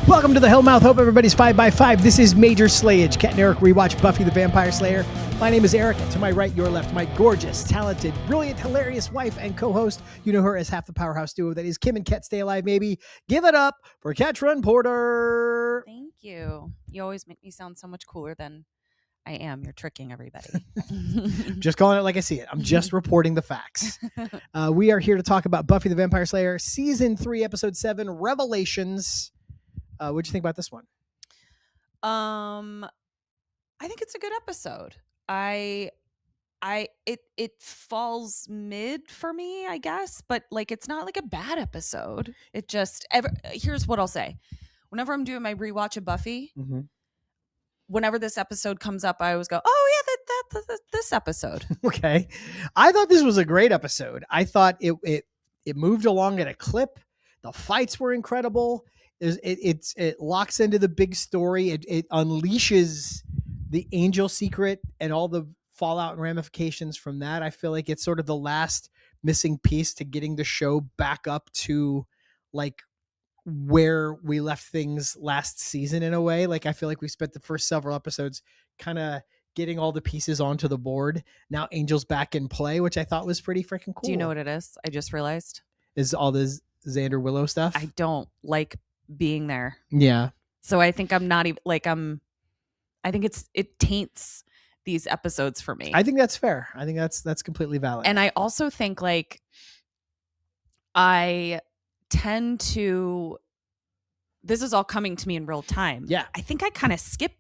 Welcome to the Hellmouth. Hope everybody's 5x5. This is Major Slayage. Ket Arik rewatch Buffy the Vampire Slayer. My name is Eric. To my right, your left, my gorgeous, talented, brilliant, hilarious wife and co-host. You know her as half the powerhouse duo that is Kim and Ket. Stay alive, maybe. Give it up for Katrin Porter. Thank you. You always make me sound so much cooler than I am. You're tricking everybody. Just calling it like I see it. I'm just reporting the facts. We are here to talk about Buffy the Vampire Slayer, Season 3, Episode 7, Revelations. What'd you think about this one? I think it's a good episode. It falls mid for me, I guess, but like it's not like a bad episode. It just here's what I'll say. Whenever I'm doing my rewatch of Buffy, whenever this episode comes up, I always go, "Oh yeah, that this episode." Okay, I thought this was a great episode. I thought it moved along at a clip. The fights were incredible. It locks into the big story. It unleashes the angel secret and all the fallout and ramifications from that. I feel like it's sort of the last missing piece to getting the show back up to like where we left things last season in a way. Like I feel like we spent the first several episodes kind of getting all the pieces onto the board. Now Angel's back in play, which I thought was pretty freaking cool. Do you know what it is? I just realized. Is all this Xander Willow stuff? I don't like being there. Yeah. So I think I'm not even like I think it taints these episodes for me. I think that's fair. I think that's completely valid. And I also think like I tend to, this is all coming to me in real time. Yeah. I think I kind of skip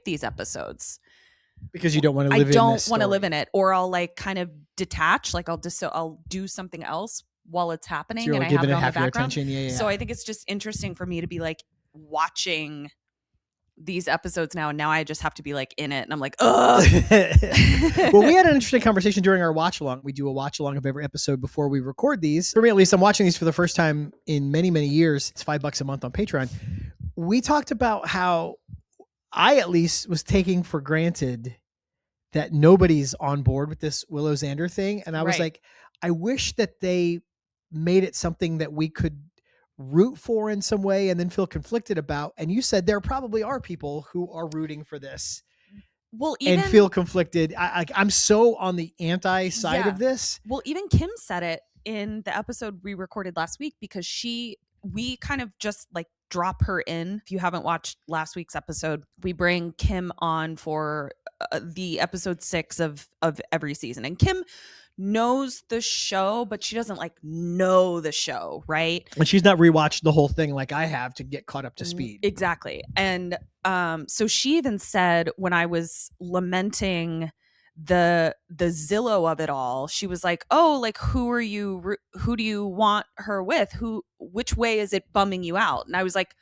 these episodes because you don't want to live in this story. I don't want to live in it, or I'll like kind of detach, like I'll do something else while it's happening, so and I have it on the background. Attention. Yeah. So I think it's just interesting for me to be like watching these episodes now, and now I just have to be like in it, and I'm like, ugh. Well, we had an interesting conversation during our watch along. We do a watch along of every episode before we record these. For me, at least, I'm watching these for the first time in many, many years. It's $5 a month on Patreon. We talked about how I at least was taking for granted that nobody's on board with this Willow Xander thing, and I was like, I wish that they made it something that we could root for in some way and then feel conflicted about. And you said there probably are people who are rooting for this and feel conflicted. I'm so on the anti side of this. Well, even Kim said it in the episode we recorded last week, because we kind of just like drop her in. If you haven't watched last week's episode, we bring Kim on for the episode 6 of every season, and Kim knows the show, but she doesn't like know the show, right? And she's not rewatched the whole thing like I have to get caught up to speed. Exactly. And so she even said, when I was lamenting the Zillow of it all, she was like, oh, like who do you want her with? Which way is it bumming you out? And I was like,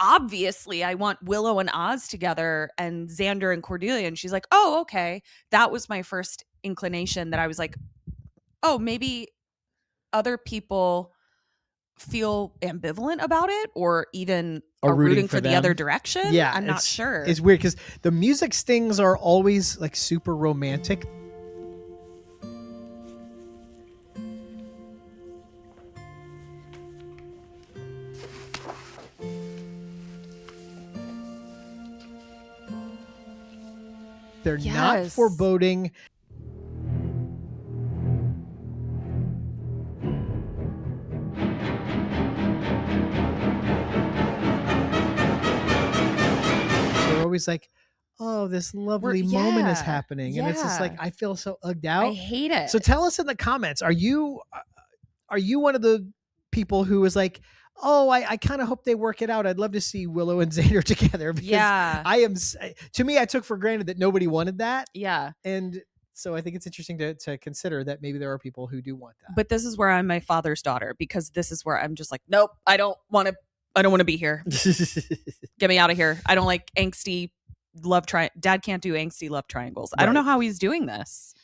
obviously I want Willow and Oz together and Xander and Cordelia. And she's like, oh, okay. That was my first inclination, that I was like, oh, maybe other people feel ambivalent about it, or even are rooting for the other direction. Yeah, I'm not sure. It's weird because the music stings are always like super romantic. They're not foreboding. They're always like, oh, this lovely moment is happening. And it's just like, I feel so ugged out. I hate it. So tell us in the comments, are you one of the people who is like, oh, I kind of hope they work it out. I'd love to see Willow and Xander together, because to me, I took for granted that nobody wanted that. Yeah. And so I think it's interesting to consider that maybe there are people who do want that. But this is where I'm my father's daughter, because this is where I'm just like, nope, I don't want to be here. Get me out of here. I don't like angsty love triangle. Dad can't do angsty love triangles. Right. I don't know how he's doing this.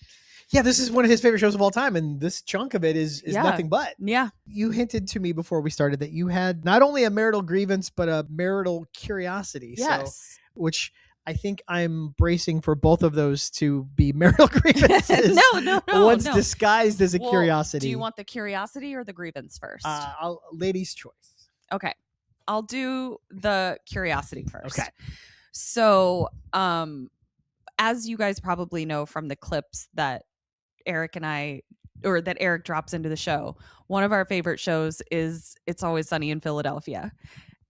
Yeah, this is one of his favorite shows of all time, and this chunk of it is nothing but. Yeah. You hinted to me before we started that you had not only a marital grievance, but a marital curiosity. Yes. So, which I think I'm bracing for both of those to be marital grievances. No. One's disguised as a curiosity. Do you want the curiosity or the grievance first? Ladies' choice. Okay. I'll do the curiosity first. Okay. So, as you guys probably know from the clips that Eric drops into the show, one of our favorite shows is It's Always Sunny in Philadelphia.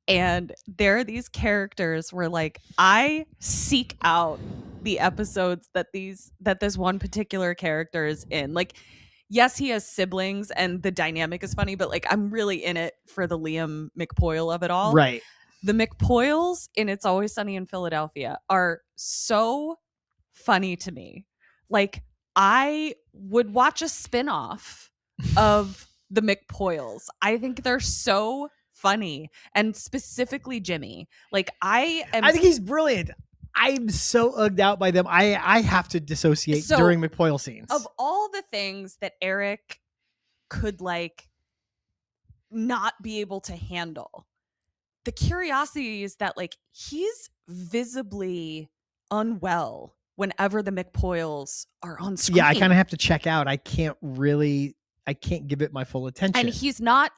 And there are these characters where like I seek out the episodes that this one particular character is in. Like, yes, he has siblings and the dynamic is funny, but like I'm really in it for the Liam McPoyle of it all. Right. The McPoyles in It's Always Sunny in Philadelphia are so funny to me. Like, I would watch a spinoff of the McPoyles. I think they're so funny, and specifically Jimmy. Like, I think he's brilliant. I'm so ugged out by them. I have to dissociate during McPoyle scenes. Of all the things that Eric could like not be able to handle, the curiosity is that like he's visibly unwell whenever the McPoyles are on screen. Yeah, I kind of have to check out. I can't give it my full attention. And he's not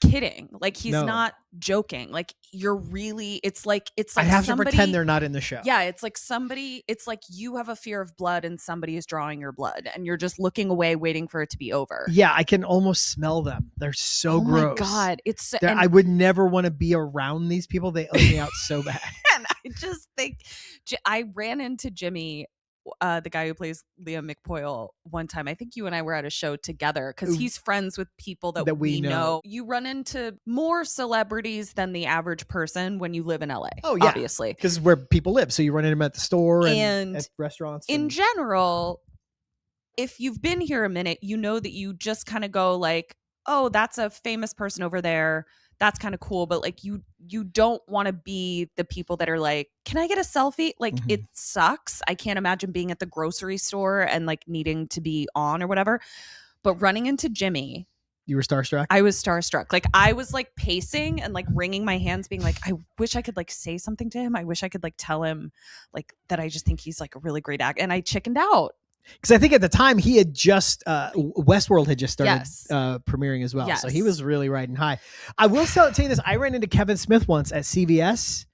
kidding. Like, he's not joking. Like, it's like I have to pretend they're not in the show. Yeah, it's like you have a fear of blood and somebody is drawing your blood and you're just looking away waiting for it to be over. Yeah, I can almost smell them. They're so gross. Oh my God. I would never want to be around these people. They ugh me out so bad. And I just think I ran into Jimmy, the guy who plays Liam McPoyle, one time. I think you and I were at a show together because he's friends with people that we know. You run into more celebrities than the average person when you live in LA. Oh, yeah. Obviously. Because it's where people live. So you run into them at the store and at restaurants. In general, if you've been here a minute, you know that you just kind of go like, oh, that's a famous person over there. That's kind of cool. But like you don't want to be the people that are like, can I get a selfie? Like, it sucks. I can't imagine being at the grocery store and like needing to be on or whatever. But running into Jimmy. You were starstruck? I was starstruck. Like, I was like pacing and like wringing my hands being like, I wish I could like say something to him. I wish I could like tell him like that I just think he's like a really great actor. And I chickened out. Because I think at the time he had just Westworld had just started premiering as well. Yes. So he was really riding high. I will tell you this. I ran into Kevin Smith once at CVS.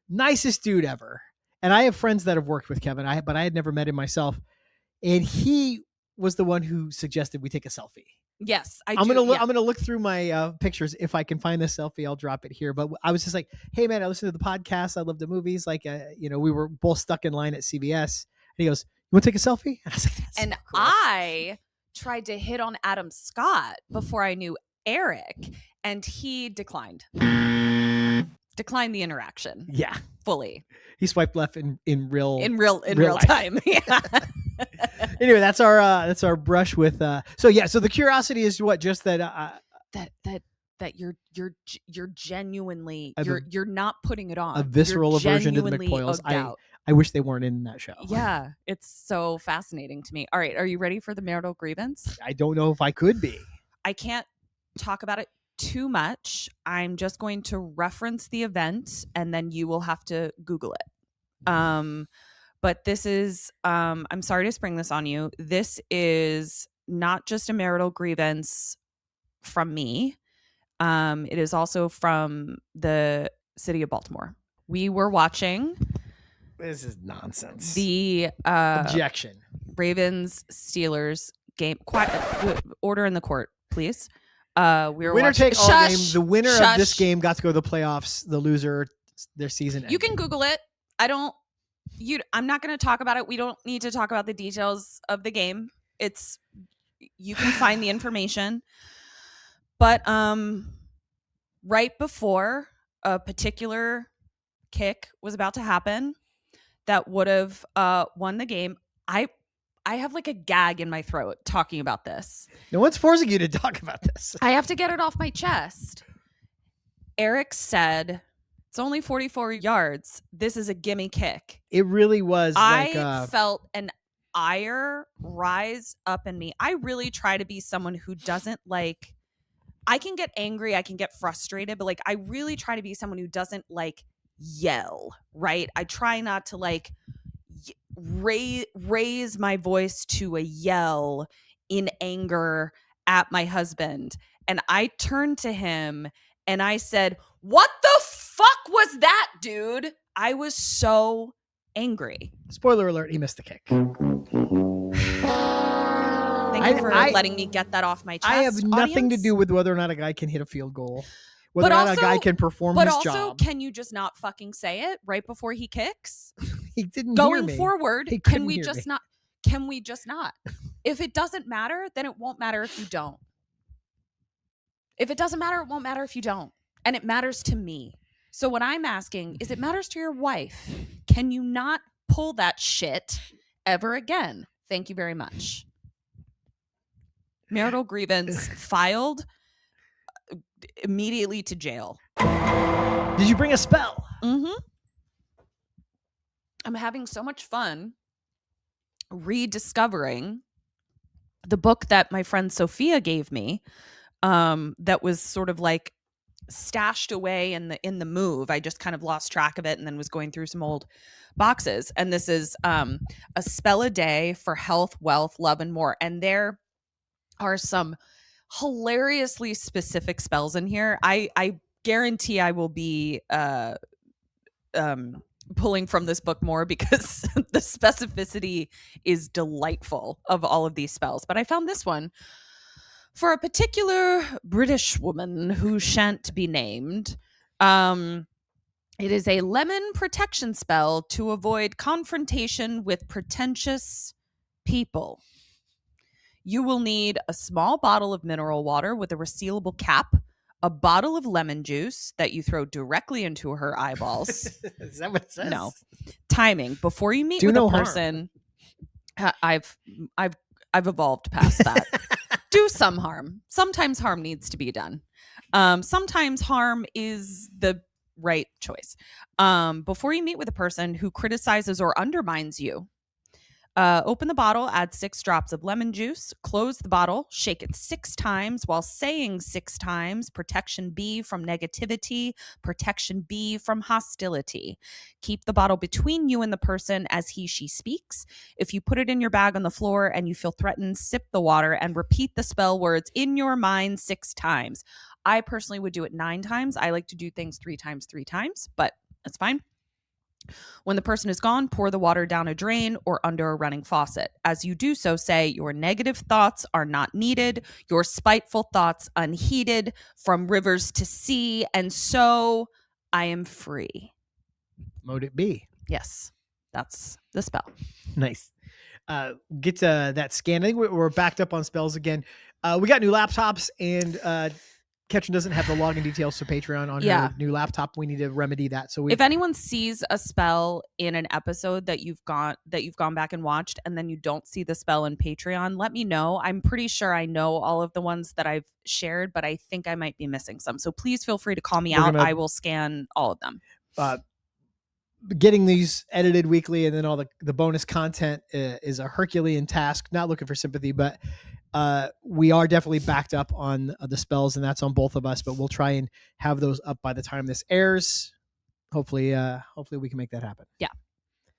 Nicest dude ever. And I have friends that have worked with Kevin, but I had never met him myself. And he was the one who suggested we take a selfie. Yes, I'm gonna look through my pictures. If I can find this selfie, I'll drop it here. But I was just like, hey man, I listened to the podcast. I love the movies. Like, we were both stuck in line at CVS. And he goes, you want to take a selfie? And I was like, that's so cool. I tried to hit on Adam Scott before I knew Eric, and he declined the interaction. Yeah, fully. He swiped left in real time. Yeah. Anyway, that's our brush with. So the curiosity is what, just that that you're genuinely you're not putting it on. A visceral aversion to the McPoyles. I wish they weren't in that show. Yeah, it's so fascinating to me. All right, are you ready for the marital grievance? I don't know if I could be. I can't talk about it too much. I'm just going to reference the event and then you will have to Google it. But this is, I'm sorry to spring this on you. This is not just a marital grievance from me. It is also from the city of Baltimore. We were watching. This is nonsense. The objection. Ravens Steelers game. Quiet. Order in the court, please. We were winner watching. Take all game. The winner of this game got to go to the playoffs. The loser, their season ended. You can Google it. I'm not going to talk about it. We don't need to talk about the details of the game. You can find the information. But right before a particular kick was about to happen that would have won the game, I have like a gag in my throat talking about this. No one's forcing you to talk about this. I have to get it off my chest. Eric said, it's only 44 yards. This is a gimme kick. It really was. I felt an ire rise up in me. I really try to be someone who doesn't like, I can get angry, I can get frustrated, but like I really try to be someone who doesn't like yell, right? I try not to like raise my voice to a yell in anger at my husband. And I turned to him and I said, what the fuck was that, dude? I was so angry. Spoiler alert, he missed the kick. Thank you for letting me get that off my chest. I have nothing audience. to do with whether or not a guy can hit a field goal. Whether or not a guy can perform his job. But also, can you just not fucking say it right before he kicks? He didn't hear me. Going forward, can we just not? Can we just not? If it doesn't matter, then it won't matter if you don't. If it doesn't matter, it won't matter if you don't. And it matters to me. So what I'm asking is, it matters to your wife. Can you not pull that shit ever again? Thank you very much. Marital grievance filed immediately to jail. Did you bring a spell? Mm-hmm. I'm having so much fun rediscovering the book that my friend Sophia gave me, that was sort of like stashed away in the move. I just kind of lost track of it and then was going through some old boxes. And this is a spell a day for health, wealth, love, and more. And there are some hilariously specific spells in here. I guarantee I will be pulling from this book more because the specificity is delightful of all of these spells. But I found this one for a particular British woman who shan't be named. It is a lemon protection spell to avoid confrontation with pretentious people. You will need a small bottle of mineral water with a resealable cap, a bottle of lemon juice that you throw directly into her eyeballs. Is that what it says? No. Timing. Before you meet with a person, I've evolved past that. Do some harm. Sometimes harm needs to be done. Sometimes harm is the right choice. Before you meet with a person who criticizes or undermines you, open the bottle, add 6 drops of lemon juice, close the bottle, shake it 6 times while saying 6 times, protection B from negativity, protection B from hostility. Keep the bottle between you and the person as she speaks. If you put it in your bag on the floor and you feel threatened, sip the water and repeat the spell words in your mind 6 times. I personally would do it 9 times. I like to do things 3 times, but that's fine. When the person is gone, pour the water down a drain or under a running faucet. As you do so, say, your negative thoughts are not needed, your spiteful thoughts unheeded, from rivers to sea, and so I am free. Mote it be. Yes, that's the spell. Nice. Get to that scan. I think we're backed up on spells again. We got new laptops, and Ketrin doesn't have the login details to Patreon on her new laptop. We need to remedy that. So if anyone sees a spell in an episode that you've gone back and watched, and then you don't see the spell in Patreon, let me know. I'm pretty sure I know all of the ones that I've shared, but I think I might be missing some. So please feel free to call me out. I will scan all of them. Getting these edited weekly and then all the bonus content is a Herculean task. Not looking for sympathy, but we are definitely backed up on the spells, and that's on both of us, but we'll try and have those up by the time this airs. Hopefully we can make that happen. Yeah.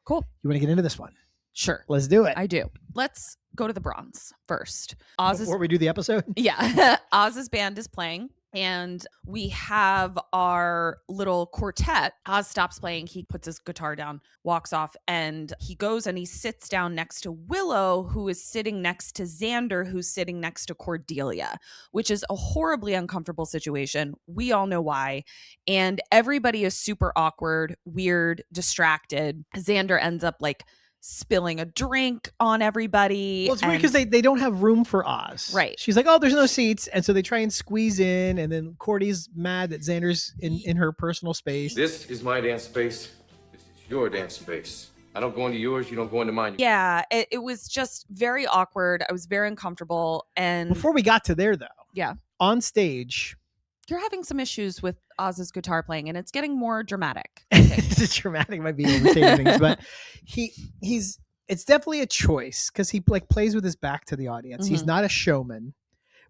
Cool. You want to get into this one? Sure. Let's do it. I do. Let's go to the bronze first. Before we do the episode? Yeah. Oz's band is playing, and we have our little quartet. Oz stops playing. He puts his guitar down, walks off, and he goes and he sits down next to Willow, who is sitting next to Xander, who's sitting next to Cordelia, which is a horribly uncomfortable situation. We all know why. And everybody is super awkward, weird, distracted. Xander ends up like spilling a drink on everybody. Well, it's weird because they don't have room for Oz. Right. She's like, oh, there's no seats. And so they try and squeeze in. And then Cordy's mad that Xander's in her personal space. This is my dance space. This is your dance space. I don't go into yours. You don't go into mine. Yeah. It was just very awkward. I was very uncomfortable. And before we got to there, though. Yeah. On stage. You're having some issues with Oz's guitar playing, and it's getting more dramatic. It's dramatic, might be overstating things, but it's definitely a choice because he like plays with his back to the audience. Mm-hmm. He's not a showman,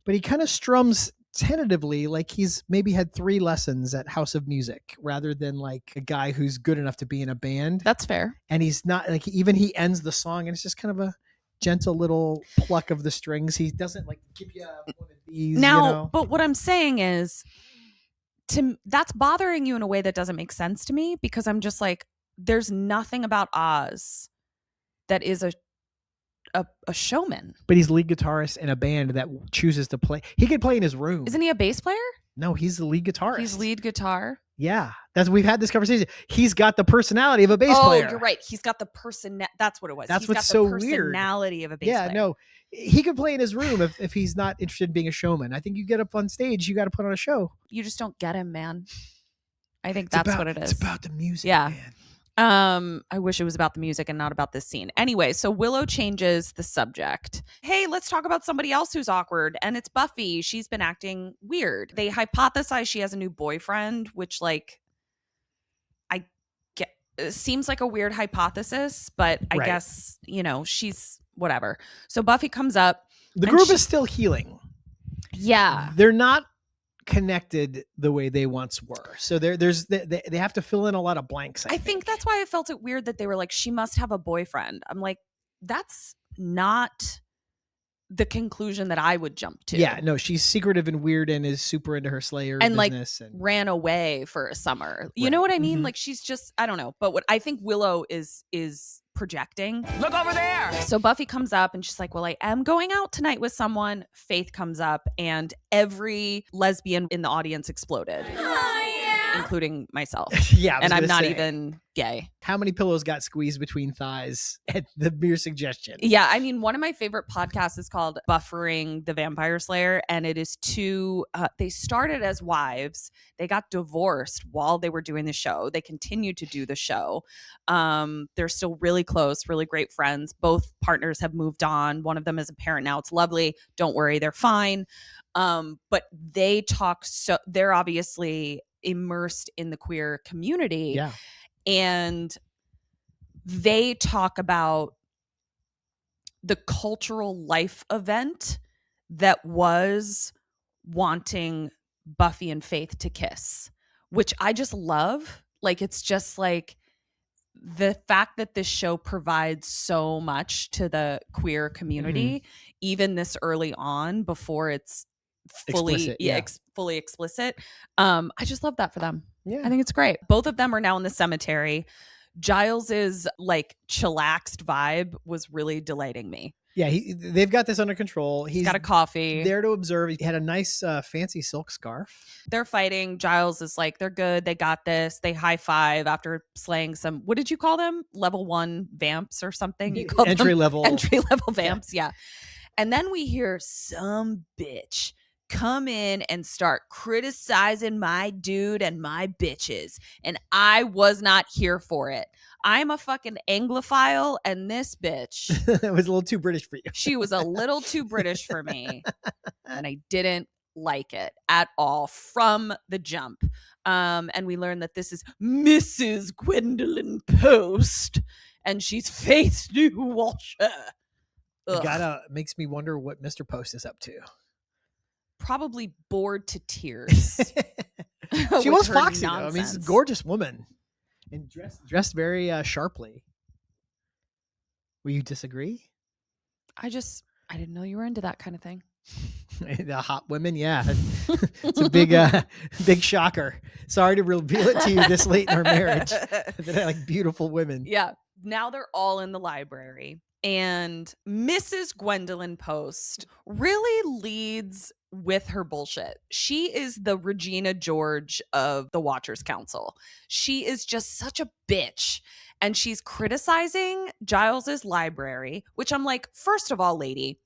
but he kind of strums tentatively like he's maybe had 3 lessons at House of Music rather than like a guy who's good enough to be in a band. That's fair. And he's not like, even he ends the song and it's just kind of a gentle little pluck of the strings. He doesn't like give you one of these. Now, you know? But what I'm saying is, that's bothering you in a way that doesn't make sense to me, because I'm just like, there's nothing about Oz that is a showman. But he's lead guitarist in a band that chooses to play. He could play in his room. Isn't he a bass player? No, he's the lead guitarist. He's lead guitar. Yeah, we've had this conversation. He's got the personality of a bass player. Oh, you're right. He's got the that's what it was. That's He's what's got so the personality weird. Of a bass player. Yeah, no, he could play in his room if he's not interested in being a showman. I think you get up on stage, you got to put on a show. You just don't get him, man. I think that's what it is. It's about the music, yeah. man. I wish it was about the music and not about this scene. Anyway, so Willow changes the subject. Hey, let's talk about somebody else who's awkward. And it's Buffy. She's been acting weird. They hypothesize she has a new boyfriend, which seems like a weird hypothesis, but I guess, she's whatever. So Buffy comes up. The group is still healing. Yeah. They're not connected the way they once were. So they have to fill in a lot of blanks. I think that's why I felt it weird that they were like, she must have a boyfriend. I'm like, that's not the conclusion that I would jump to. Yeah, no, she's secretive and weird and is super into her Slayer and business and ran away for a summer. You know what I mean? Mm-hmm. Like, she's just, I don't know. But what I think Willow is projecting. Look over there. So Buffy comes up and she's like, well, I am going out tonight with someone. Faith comes up and every lesbian in the audience exploded. Including myself. Yeah, and I'm not even gay. How many pillows got squeezed between thighs at the mere suggestion? Yeah, I mean, one of my favorite podcasts is called Buffering the Vampire Slayer, and it is they started as wives. They got divorced while they were doing the show. They continued to do the show. They're still really close, really great friends. Both partners have moved on. One of them is a parent now. It's lovely. Don't worry, they're fine. But they talk, so they're obviously immersed in the queer community. Yeah. And they talk about the cultural life event that was wanting Buffy and Faith to kiss, which I just love. Like, it's just like the fact that this show provides so much to the queer community, even this early on, before it's fully fully explicit. I just love that for them. Yeah, I think it's great. Both of them are now in the cemetery. Giles's like chillaxed vibe was really delighting me. Yeah, they've got this under control. He's got a coffee there to observe. He had a nice fancy silk scarf. They're fighting. Giles is like, they're good. They got this. They high five after slaying some, what did you call them? Level 1 vamps or something? You called entry level vamps. Yeah. And then we hear some bitch come in and start criticizing my dude and my bitches. And I was not here for it. I'm a fucking Anglophile, and this bitch. It was a little too British for you. She was a little too British for me. And I didn't like it at all from the jump. And we learned that this is Mrs. Gwendolyn Post, and she's Faith's new washer. Makes me wonder what Mr. Post is up to. Probably bored to tears. She was foxy, though. I mean, she's a gorgeous woman and dressed very sharply. Will you disagree? I didn't know you were into that kind of thing. The hot women, yeah. It's a big shocker. Sorry to reveal it to you this late in our marriage. They're like beautiful women. Yeah. Now they're all in the library. And Mrs. Gwendolyn Post really leads with her bullshit. She is the Regina George of the Watchers Council. She is just such a bitch. And she's criticizing Giles's library, which I'm like, first of all, lady,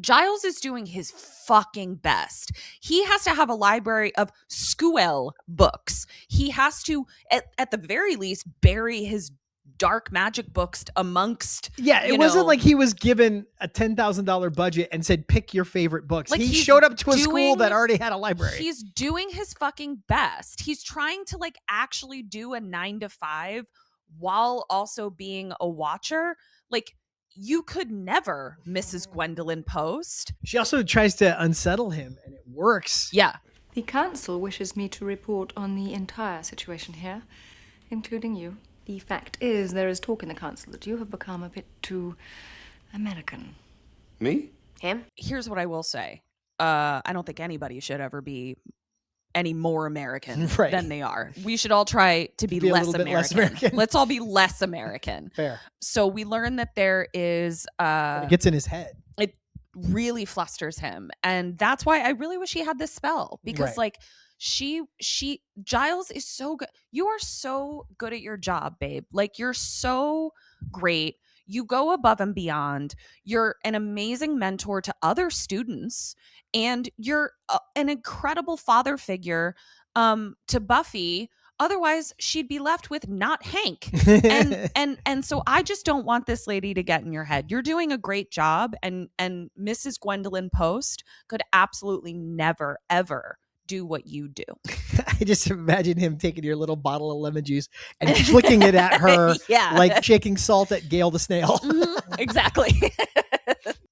Giles is doing his fucking best. He has to have a library of school books. He has to, at the very least, bury his dark magic books amongst. Yeah, it wasn't like he was given a $10,000 budget and said, pick your favorite books. Like, he showed up to a school that already had a library. He's doing his fucking best. He's trying to like actually do a 9-to-5 while also being a watcher. Like, you could never, Mrs. Gwendolyn Post. She also tries to unsettle him, and it works. Yeah. The council wishes me to report on the entire situation here, including you. The fact is, there is talk in the council that you have become a bit too American. Me? Him? Here's what I will say. I don't think anybody should ever be any more American Right. than they are. We should all try to be a less little bit less American. American. Let's all be less American. Fair. So we learn that there is It gets in his head. it really flusters him. And that's why I really wish he had this spell. Because Right. like Giles is so good. You are so good at your job, babe. Like you're so great. You go above and beyond. You're an amazing mentor to other students, and you're an incredible father figure to Buffy. Otherwise, she'd be left with not Hank. And so I just don't want this lady to get in your head. You're doing a great job, and Mrs. Gwendolyn Post could absolutely never ever do what you do. I just imagine him taking your little bottle of lemon juice and flicking it at her, Yeah. like shaking salt at Gail the snail. Mhm, exactly.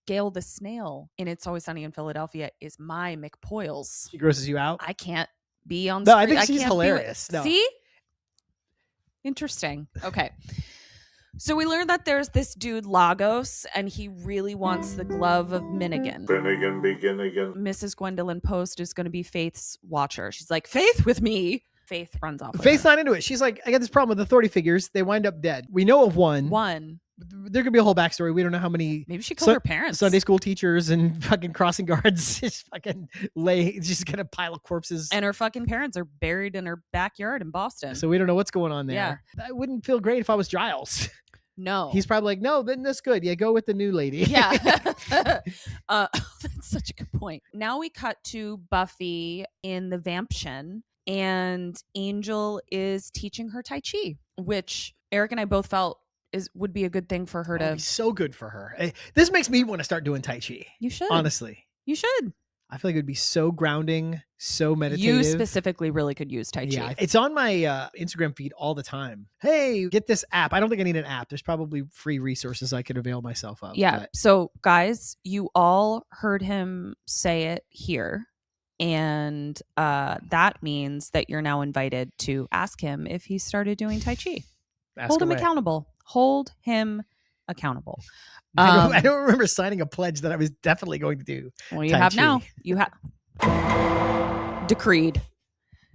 Gail the snail in It's Always Sunny in Philadelphia is my McPoyles. She grosses you out. I can't be on No, screen. I think she's can't be with- hilarious. No. See? Interesting. Okay. So we learned that there's this dude, Lagos, and he really wants the glove of Finnegan. Finnegan begin again. Mrs. Gwendolyn Post is going to be Faith's watcher. She's like, Faith with me. Faith runs off with Faith's her. not into it. She's like, I got this problem with authority figures. They wind up dead. We know of one. One. There could be a whole backstory. We don't know how many Maybe she killed her parents. Sunday school teachers and fucking crossing guards just fucking just gonna pile of corpses. And her fucking parents are buried in her backyard in Boston. So we don't know what's going on there. Yeah. I wouldn't feel great if I was Giles. no. He's probably like, no, then that's good. Yeah, go with the new lady. Yeah. That's such a good point. Now we cut to Buffy in the Vamption, and Angel is teaching her Tai Chi, which Eric and I both felt would be a good thing for her That'd to. be so good for her. This makes me want to start doing Tai Chi. You should. Honestly. You should. I feel like it would be so grounding, so meditative. You specifically really could use Tai Chi. Yeah, it's on my Instagram feed all the time. Hey, get this app. I don't think I need an app. There's probably free resources I could avail myself of. Yeah. but- So, guys, you all heard him say it here. And that means that you're now invited to ask him if he started doing Tai Chi. Ask Hold him away. accountable. Hold him accountable. I don't remember signing a pledge that I was definitely going to do. Well, you Tai have Chi. now. You have decreed.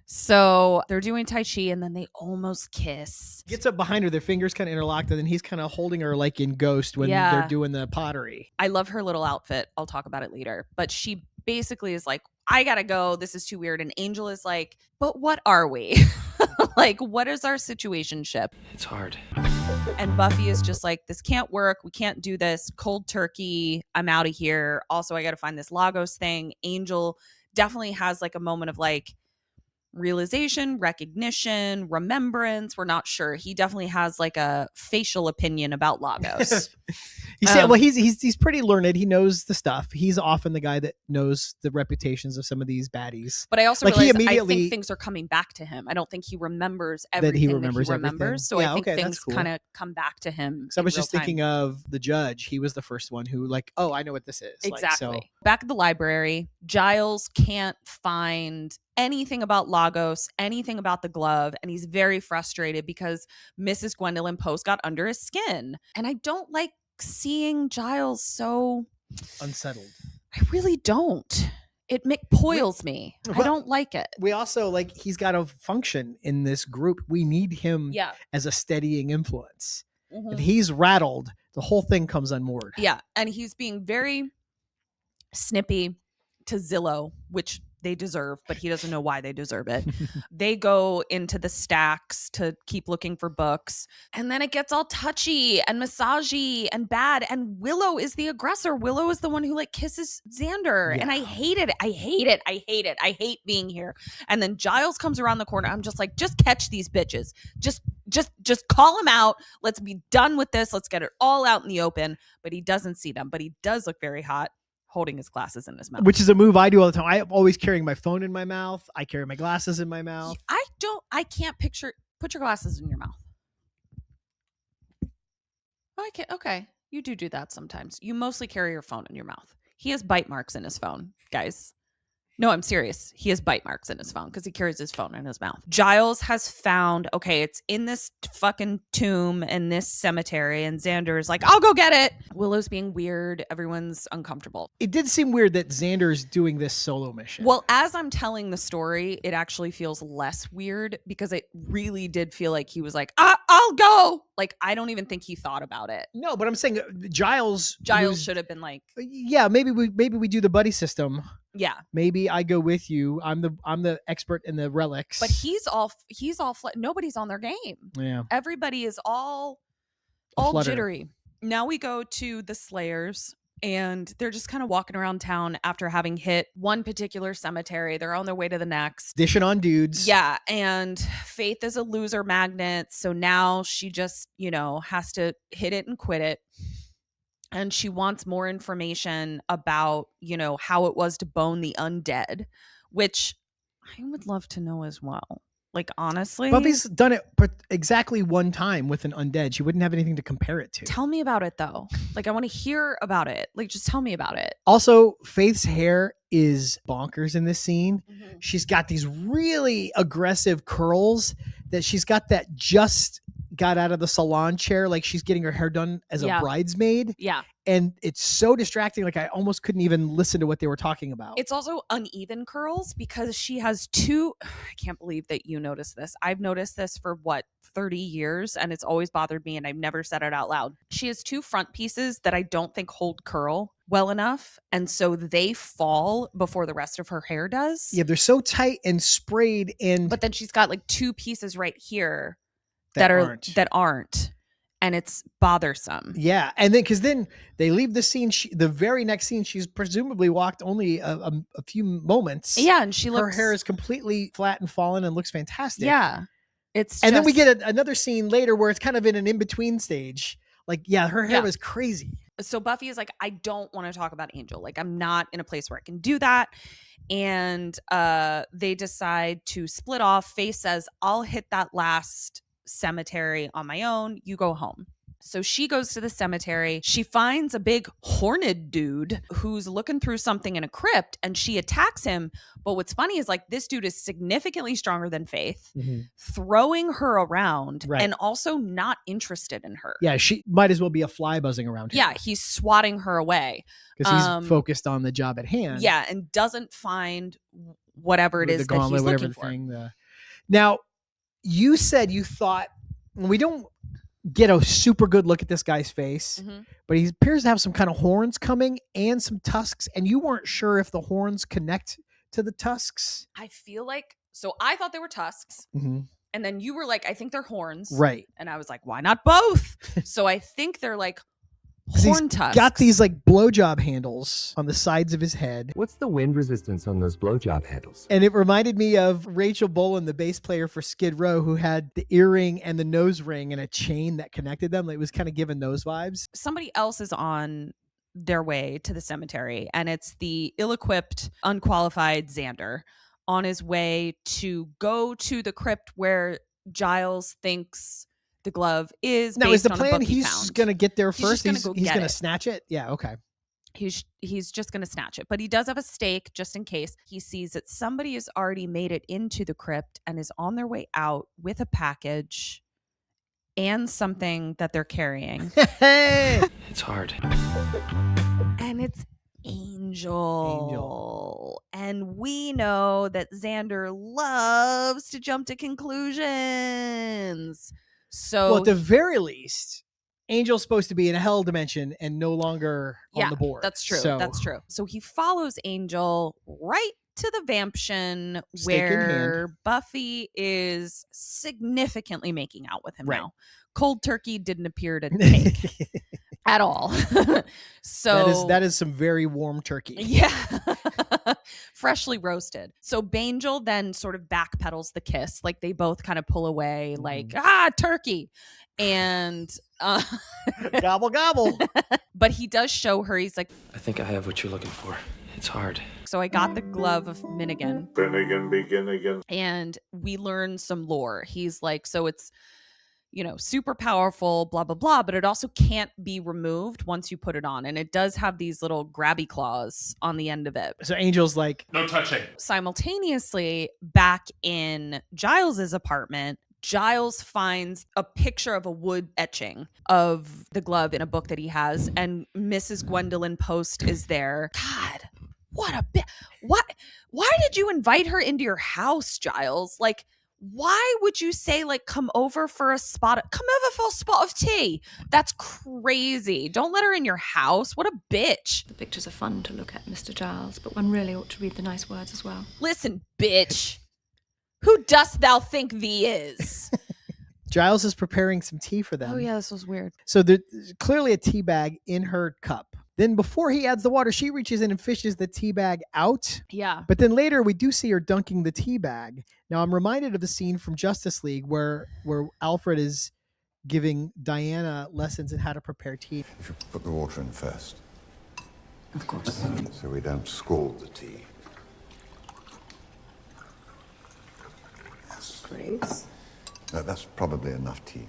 So they're doing Tai Chi, and then they almost kiss. Gets up behind her, their fingers kind of interlocked, and then he's kind of holding her like in Ghost when Yeah. they're doing the pottery. I love her little outfit. I'll talk about it later. But she basically is like, I gotta go. This is too weird. And Angel is like, but what are we? Like, what is our situationship? It's hard. And Buffy is just like, this can't work. We can't do this. Cold turkey. I'm out of here. Also, I got to find this Lagos thing. Angel definitely has like a moment of like realization, recognition, remembrance. We're not sure. He definitely has like a facial opinion about Lagos. He said, well, he's pretty learned. He knows the stuff. He's often the guy that knows the reputations of some of these baddies. But I also Like, he realize I immediately- think things are coming back to him. I don't think he remembers That everything he remembers everything. So Yeah, I think okay, that's things cool. kind of come back to him. So I was just thinking of the judge. He was the first one who like, oh, I know what this is. Exactly. Like, so Back at the library, Giles can't find anything about Lagos, anything about the glove, and he's very frustrated because Mrs. Gwendolyn Post got under his skin. And I don't like seeing Giles so unsettled. I really don't. It McPoils me. I don't like it. We also like he's got to function in this group. We need him Yeah. as a steadying influence. Mhm. If he's rattled, the whole thing comes unmoored. Yeah. And he's being very snippy to Zillow, which they deserve, but he doesn't know why they deserve it. They go into the stacks to keep looking for books. And then it gets all touchy and massagey and bad. And Willow is the aggressor. Willow is the one who like kisses Xander. And I hate it. I hate it. I hate it. I hate being here. And then Giles comes around the corner. I'm just like, just catch these bitches. Just call them out. Let's be done with this. Let's get it all out in the open. But he doesn't see them. But he does look very hot, holding his glasses in his mouth. Which is a move I do all the time. I'm always carrying my phone in my mouth. I carry my glasses in my mouth. I can't picture. Put your glasses in your mouth. Oh, I can't. Okay. You do that sometimes. You mostly carry your phone in your mouth. He has bite marks in his phone, guys. No, I'm serious. He has bite marks in his phone because he carries his phone in his mouth. Giles has found, okay, it's in this fucking tomb in this cemetery, and Xander is like, I'll go get it. Willow's being weird. Everyone's uncomfortable. It did seem weird that Xander's doing this solo mission. Well, as I'm telling the story, it actually feels less weird because it really did feel like he was like, I'll go. Like, I don't even think he thought about it. No, but I'm saying Giles should have been like, yeah, maybe we do the buddy system. yeah, maybe I go with you. I'm the expert in the relics. But nobody's on their game. Yeah, everybody is all jittery. Now we go to the Slayers, and they're just kind of walking around town after having hit one particular cemetery. They're on their way to the next, dishing on dudes. Yeah, and Faith is a loser magnet, so now she just has to hit it and quit it. And she wants more information about, how it was to bone the undead, which I would love to know as well. Like, honestly. Buffy's done it exactly one time with an undead. She wouldn't have anything to compare it to. Tell me about it, though. Like, I want to hear about it. Like, just tell me about it. Also, Faith's hair is bonkers in this scene. Mm-hmm. She's got these really aggressive curls that she's got that just got out of the salon chair, like she's getting her hair done as a bridesmaid. Yeah. And it's so distracting, like I almost couldn't even listen to what they were talking about. It's also uneven curls because she has two. I can't believe that you noticed this. I've noticed this for 30 years, and it's always bothered me, and I've never said it out loud. She has two front pieces that I don't think hold curl well enough, and so they fall before the rest of her hair does. Yeah, they're so tight and sprayed, and but then she's got like two pieces right here that aren't, and it's bothersome. Yeah, and then because then they leave the scene. The very next scene, she's presumably walked only a few moments. Yeah, and her hair is completely flat and fallen and looks fantastic. Yeah, then we get another scene later where it's kind of in an in between stage. Like, yeah, her hair was crazy. So Buffy is like, I don't want to talk about Angel. Like, I'm not in a place where I can do that. And they decide to split off. Faith says, I'll hit that last cemetery on my own. You go home. So she goes to the cemetery. She finds a big horned dude who's looking through something in a crypt, and she attacks him. But what's funny is like this dude is significantly stronger than Faith, throwing her around and also not interested in her. Yeah, she might as well be a fly buzzing around him. Yeah, he's swatting her away. Because he's focused on the job at hand. Yeah, and doesn't find whatever it is that he's looking for. Now, you said you thought, we don't get a super good look at this guy's face, but he appears to have some kind of horns coming and some tusks, and you weren't sure if the horns connect to the tusks. I feel like, so I thought they were tusks, and then you were like, I think they're horns. Right. And I was like, why not both? So I think they're like horn tusks. Got these like blowjob handles on the sides of his head. What's the wind resistance on those blowjob handles? And it reminded me of Rachel Bolan, the bass player for Skid Row, who had the earring and the nose ring and a chain that connected them. It was kind of giving those vibes. Somebody else is on their way to the cemetery, and it's the ill-equipped, unqualified Xander on his way to go to the crypt where Giles thinks the glove is. Now, based is the on plan a he's going to get there first? He's going to snatch it? Yeah, okay. He's just going to snatch it. But he does have a stake just in case. He sees that somebody has already made it into the crypt and is on their way out with a package and something that they're carrying. It's hard. And it's Angel. And we know that Xander loves to jump to conclusions. So, well, at the very least, Angel's supposed to be in a hell dimension and no longer on the board. That's true. That's true. So he follows Angel right to the Vamption, where Buffy is significantly making out with him now. Cold turkey didn't appear to take at all. So that is some very warm turkey. Yeah. Freshly roasted. So Bangel then sort of backpedals the kiss. Like they both kind of pull away like, turkey. And gobble, gobble. But he does show her, he's like, I think I have what you're looking for. It's hard. So I got the glove of Finnegan. Finnegan, begin again. And we learn some lore. He's like, so it's, super powerful, blah, blah, blah, but it also can't be removed once you put it on. And it does have these little grabby claws on the end of it. So Angel's like, no touching. Simultaneously, back in Giles's apartment, Giles finds a picture of a wood etching of the glove in a book that he has, and Mrs. Gwendolyn Post is there. God, what a bit. Why did you invite her into your house, Giles? Like, why would you say, like, come over for a spot of tea? That's crazy. Don't let her in your house. What a bitch. The pictures are fun to look at, Mr. Giles, but one really ought to read the nice words as well. Listen, bitch. Who dost thou think thee is? Giles is preparing some tea for them. Oh, yeah, this was weird. So there's clearly a tea bag in her cup. Then before he adds the water, she reaches in and fishes the tea bag out. Yeah. But then later we do see her dunking the tea bag. Now I'm reminded of the scene from Justice League where Alfred is giving Diana lessons in how to prepare tea. If you put the water in first. Of course. So we don't scald the tea. Great. That's probably enough tea.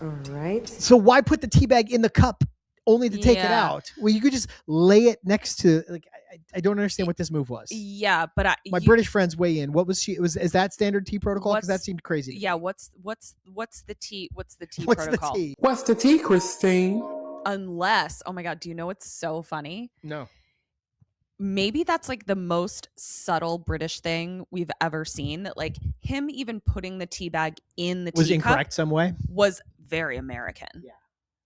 All right. So why put the tea bag in the cup only to take it Yeah. out? Well, you could just lay it next to, like, I don't understand what this move was. Yeah, but My British friends weigh in. What was she? Is that standard tea protocol? Because that seemed crazy. to me. Yeah, what's the tea? What's the tea What's protocol? the tea? What's the tea, Christine? Unless, oh my God, do you know what's so funny? No. Maybe that's like the most subtle British thing we've ever seen, that like him even putting the tea bag in the Was teacup incorrect some way? was very American. Yeah.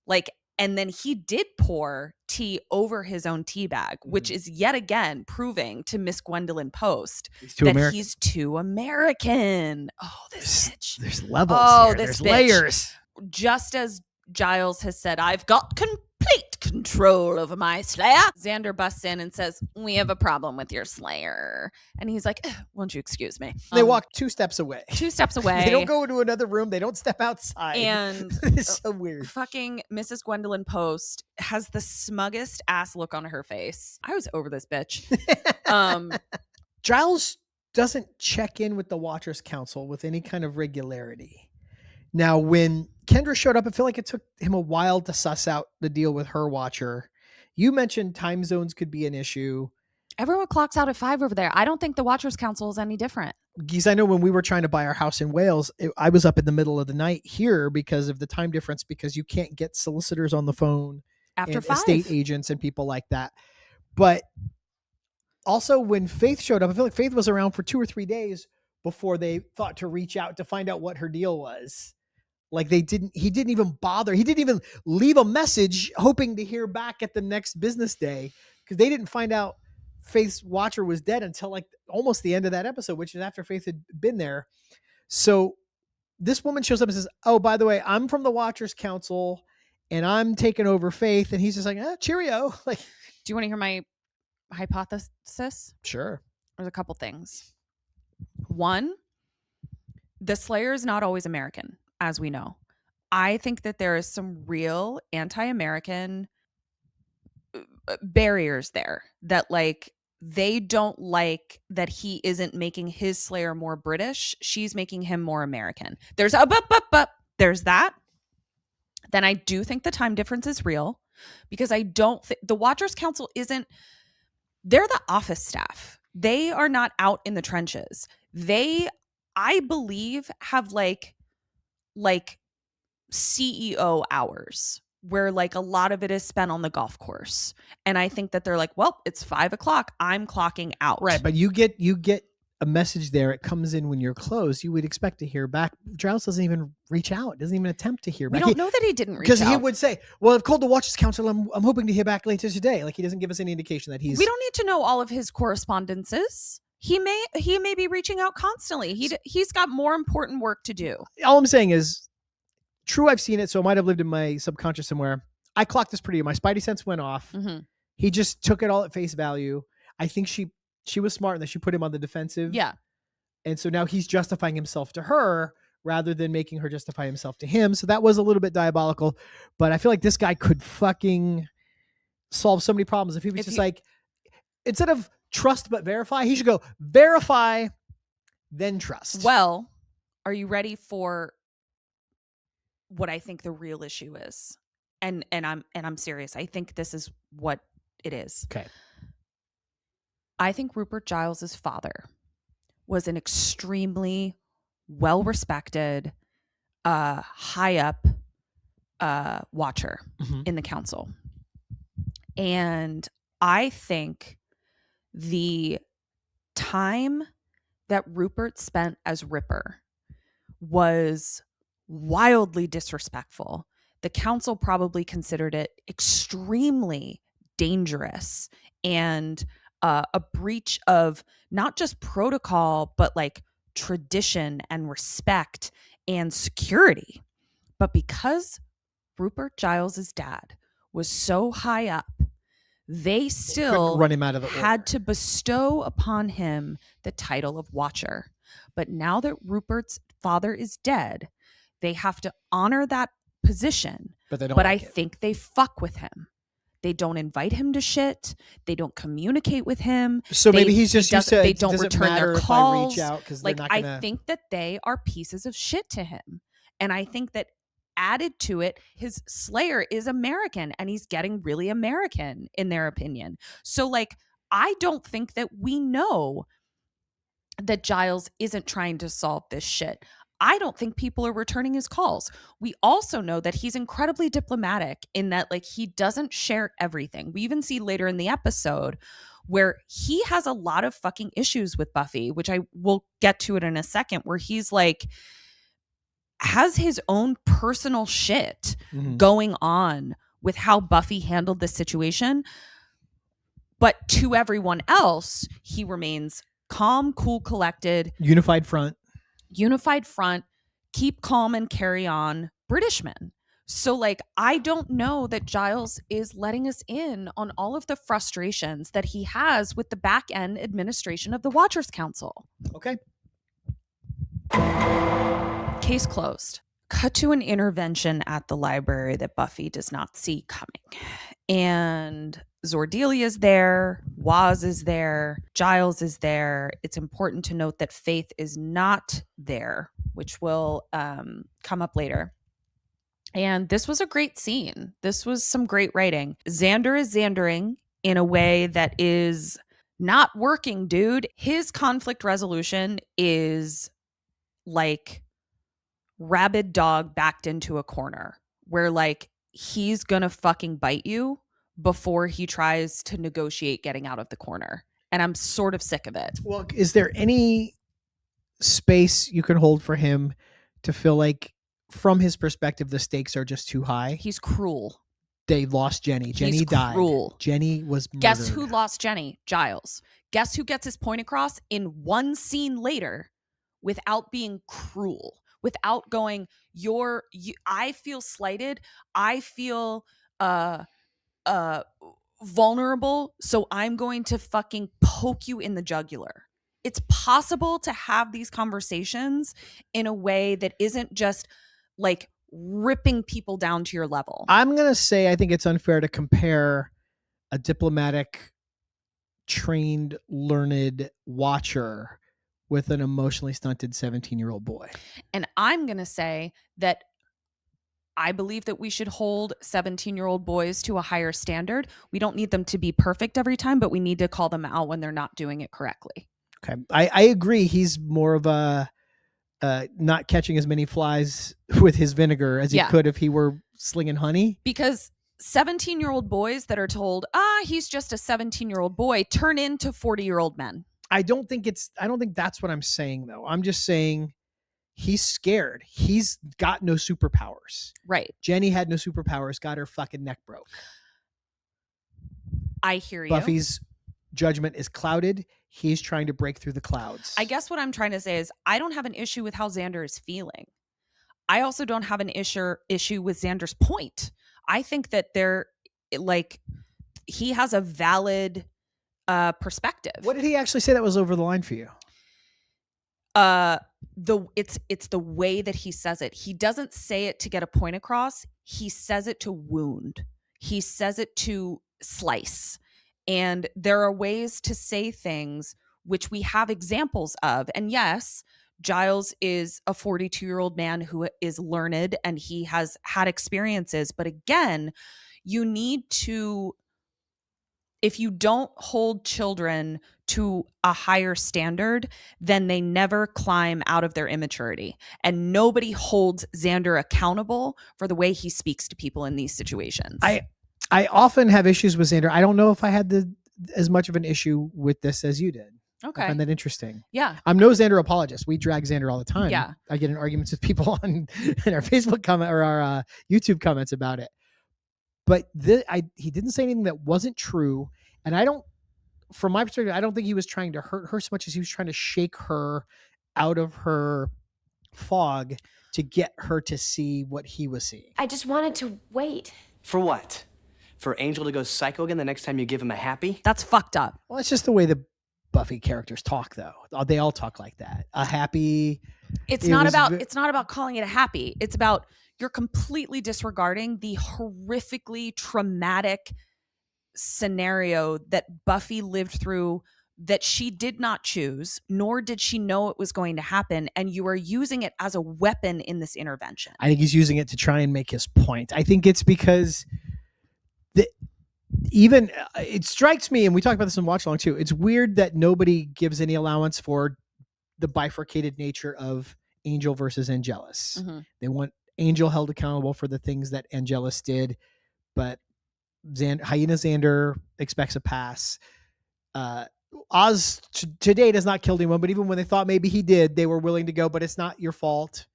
Like, and then he did pour tea over his own tea bag, which is yet again proving to Miss Gwendolyn Post He's too that American. he's too American. Oh, this bitch. There's levels Oh, here. this There's bitch. layers. Just as Giles has said, I've got complete control over my Slayer, Xander busts in and says, we have a problem with your Slayer. And he's like, won't you excuse me? They walk 2 steps away. 2 steps away. They don't go into another room. They don't step outside. And it's so weird. fucking Mrs. Gwendolyn Post has the smuggest ass look on her face. I was over this bitch. Giles doesn't check in with the Watchers Council with any kind of regularity. Now, when Kendra showed up, I feel like it took him a while to suss out the deal with her Watcher. You mentioned time zones could be an issue. Everyone clocks out at 5 over there. I don't think the Watchers Council is any different. Because I know when we were trying to buy our house in Wales, I was up in the middle of the night here because of the time difference, because you can't get solicitors on the phone After and 5. estate agents and people like that. But also when Faith showed up, I feel like Faith was around for 2 or 3 days before they thought to reach out to find out what her deal was. Like he didn't even bother. He didn't even leave a message hoping to hear back at the next business day, because they didn't find out Faith's Watcher was dead until like almost the end of that episode, which is after Faith had been there. So this woman shows up and says, oh, by the way, I'm from the Watchers Council and I'm taking over Faith. And he's just like, cheerio. Like, Do you want to hear my hypothesis? sure. There's a couple things. One, the Slayer is not always American, as we know. I think that there is some real anti-American barriers there, that like they don't like that he isn't making his Slayer more British. She's making him more American. There's there's that. Then I do think the time difference is real, because I don't think the Watchers Council they're the office staff. They are not out in the trenches. They, I believe, have like CEO hours where like a lot of it is spent on the golf course. And I think that they're like, well, it's 5 o'clock. I'm clocking out. Right. But you get a message there. It comes in when you're closed. You would expect to hear back. Giles doesn't even reach out. Doesn't even attempt to hear We back. don't know that he didn't reach Because out. he would say, well, I've called the Watchers Council. I'm hoping to hear back later today. Like, he doesn't give us any indication that he's... We don't need to know all of his correspondences. He may be reaching out constantly. He's got more important work to do. All I'm saying is, true, I've seen it, so it might have lived in my subconscious somewhere. I clocked this pretty. My spidey sense went off. Mm-hmm. He just took it all at face value. I think she was smart in that she put him on the defensive. Yeah. And so now he's justifying himself to her rather than making her justify himself to him. So that was a little bit diabolical. But I feel like this guy could fucking solve so many problems if he was just like, instead of trust but verify, he should go verify, then trust. Well, are you ready for what I think the real issue is. And I'm serious. I think this is what it is. Okay. I think Rupert Giles's father was an extremely well-respected, high up watcher in the council. And I think the time that Rupert spent as Ripper was wildly disrespectful. The council probably considered it extremely dangerous and a breach of not just protocol, but like tradition and respect and security. But because Rupert Giles's dad was so high up, they still run him out of the had order. to bestow upon him the title of Watcher. But now that Rupert's father is dead, they have to honor that position. But they don't. But like I it. think they fuck with him. They don't invite him to shit. They don't communicate with him. So maybe he's just used to. They It don't doesn't return matter their if calls. I reach out because Like, they're not gonna. I think that they are pieces of shit to him. And I think that added to it, his Slayer is American and he's getting really American in their opinion. So like, I don't think that we know that Giles isn't trying to solve this shit. I don't think people are returning his calls. We also know that he's incredibly diplomatic in that like he doesn't share everything. We even see later in the episode where he has a lot of fucking issues with Buffy, which I will get to it in a second, where he's like has his own personal shit going on with how Buffy handled this situation. But to everyone else, he remains calm, cool, collected, Unified front. keep calm and carry on Britishman. So like, I don't know that Giles is letting us in on all of the frustrations that he has with the back end administration of the Watchers Council. Okay. Case closed. Cut to an intervention at the library that Buffy does not see coming. And Zordelia is there, Waz is there, Giles is there. It's important to note that Faith is not there, which will come up later. And this was a great scene. This was some great writing. Xander is Xandering in a way that is not working, dude. His conflict resolution is like rabid dog backed into a corner where like he's gonna fucking bite you before he tries to negotiate getting out of the corner. And I'm sort of sick of it. Well, is there any space you can hold for him to feel like, from his perspective, the stakes are just too high? He's cruel. They lost Jenny. Jenny He's died. cruel. Jenny was murdered. Guess who lost Jenny? Giles. Guess who gets his point across in one scene later without being cruel, without going, I feel slighted. I feel vulnerable. So I'm going to fucking poke you in the jugular. It's possible to have these conversations in a way that isn't just like ripping people down to your level. I'm going to say I think it's unfair to compare a diplomatic, trained, learned watcher with an emotionally stunted 17-year-old boy. And I'm going to say that I believe that we should hold 17-year-old boys to a higher standard. We don't need them to be perfect every time, but we need to call them out when they're not doing it correctly. Okay. I agree. He's more of a not catching as many flies with his vinegar as he could if he were slinging honey. Because 17-year-old boys that are told, he's just a 17-year-old boy, turn into 40-year-old men. I don't think that's what I'm saying, though. I'm just saying he's scared. He's got no superpowers. Right. Jenny had no superpowers, got her fucking neck broke. I hear you. Buffy's judgment is clouded. He's trying to break through the clouds. I guess what I'm trying to say is I don't have an issue with how Xander is feeling. I also don't have an issue with Xander's point. I think that he has a valid perspective. What did he actually say that was over the line for you? It's the way that he says it. He doesn't say it to get a point across. He says it to wound. He says it to slice. And there are ways to say things which we have examples of. And yes, Giles is a 42-year-old man who is learned and he has had experiences. But again, you need to, if you don't hold children to a higher standard, then they never climb out of their immaturity. And nobody holds Xander accountable for the way he speaks to people in these situations. I often have issues with Xander. I don't know if I had as much of an issue with this as you did. Okay. I find that interesting. Yeah. I'm no Xander apologist. We drag Xander all the time. Yeah. I get in arguments with people in our Facebook comment or our YouTube comments about it. But he didn't say anything that wasn't true. And from my perspective, I don't think he was trying to hurt her so much as he was trying to shake her out of her fog to get her to see what he was seeing. I just wanted to wait. For what? For Angel to go psycho again the next time you give him a happy? That's fucked up. Well, it's just the way the Buffy characters talk, though. They all talk like that. A happy. It's not about calling it a happy. It's about you're completely disregarding the horrifically traumatic scenario that Buffy lived through that she did not choose, nor did she know it was going to happen. And you are using it as a weapon in this intervention. I think he's using it to try and make his point. I think it's because it strikes me, and we talked about this in Watch Along too, it's weird that nobody gives any allowance for the bifurcated nature of Angel versus Angelus. Mm-hmm. They want Angel held accountable for the things that Angelus did, but Hyena Xander expects a pass. Oz today does not kill anyone, but even when they thought maybe he did, they were willing to go, but it's not your fault.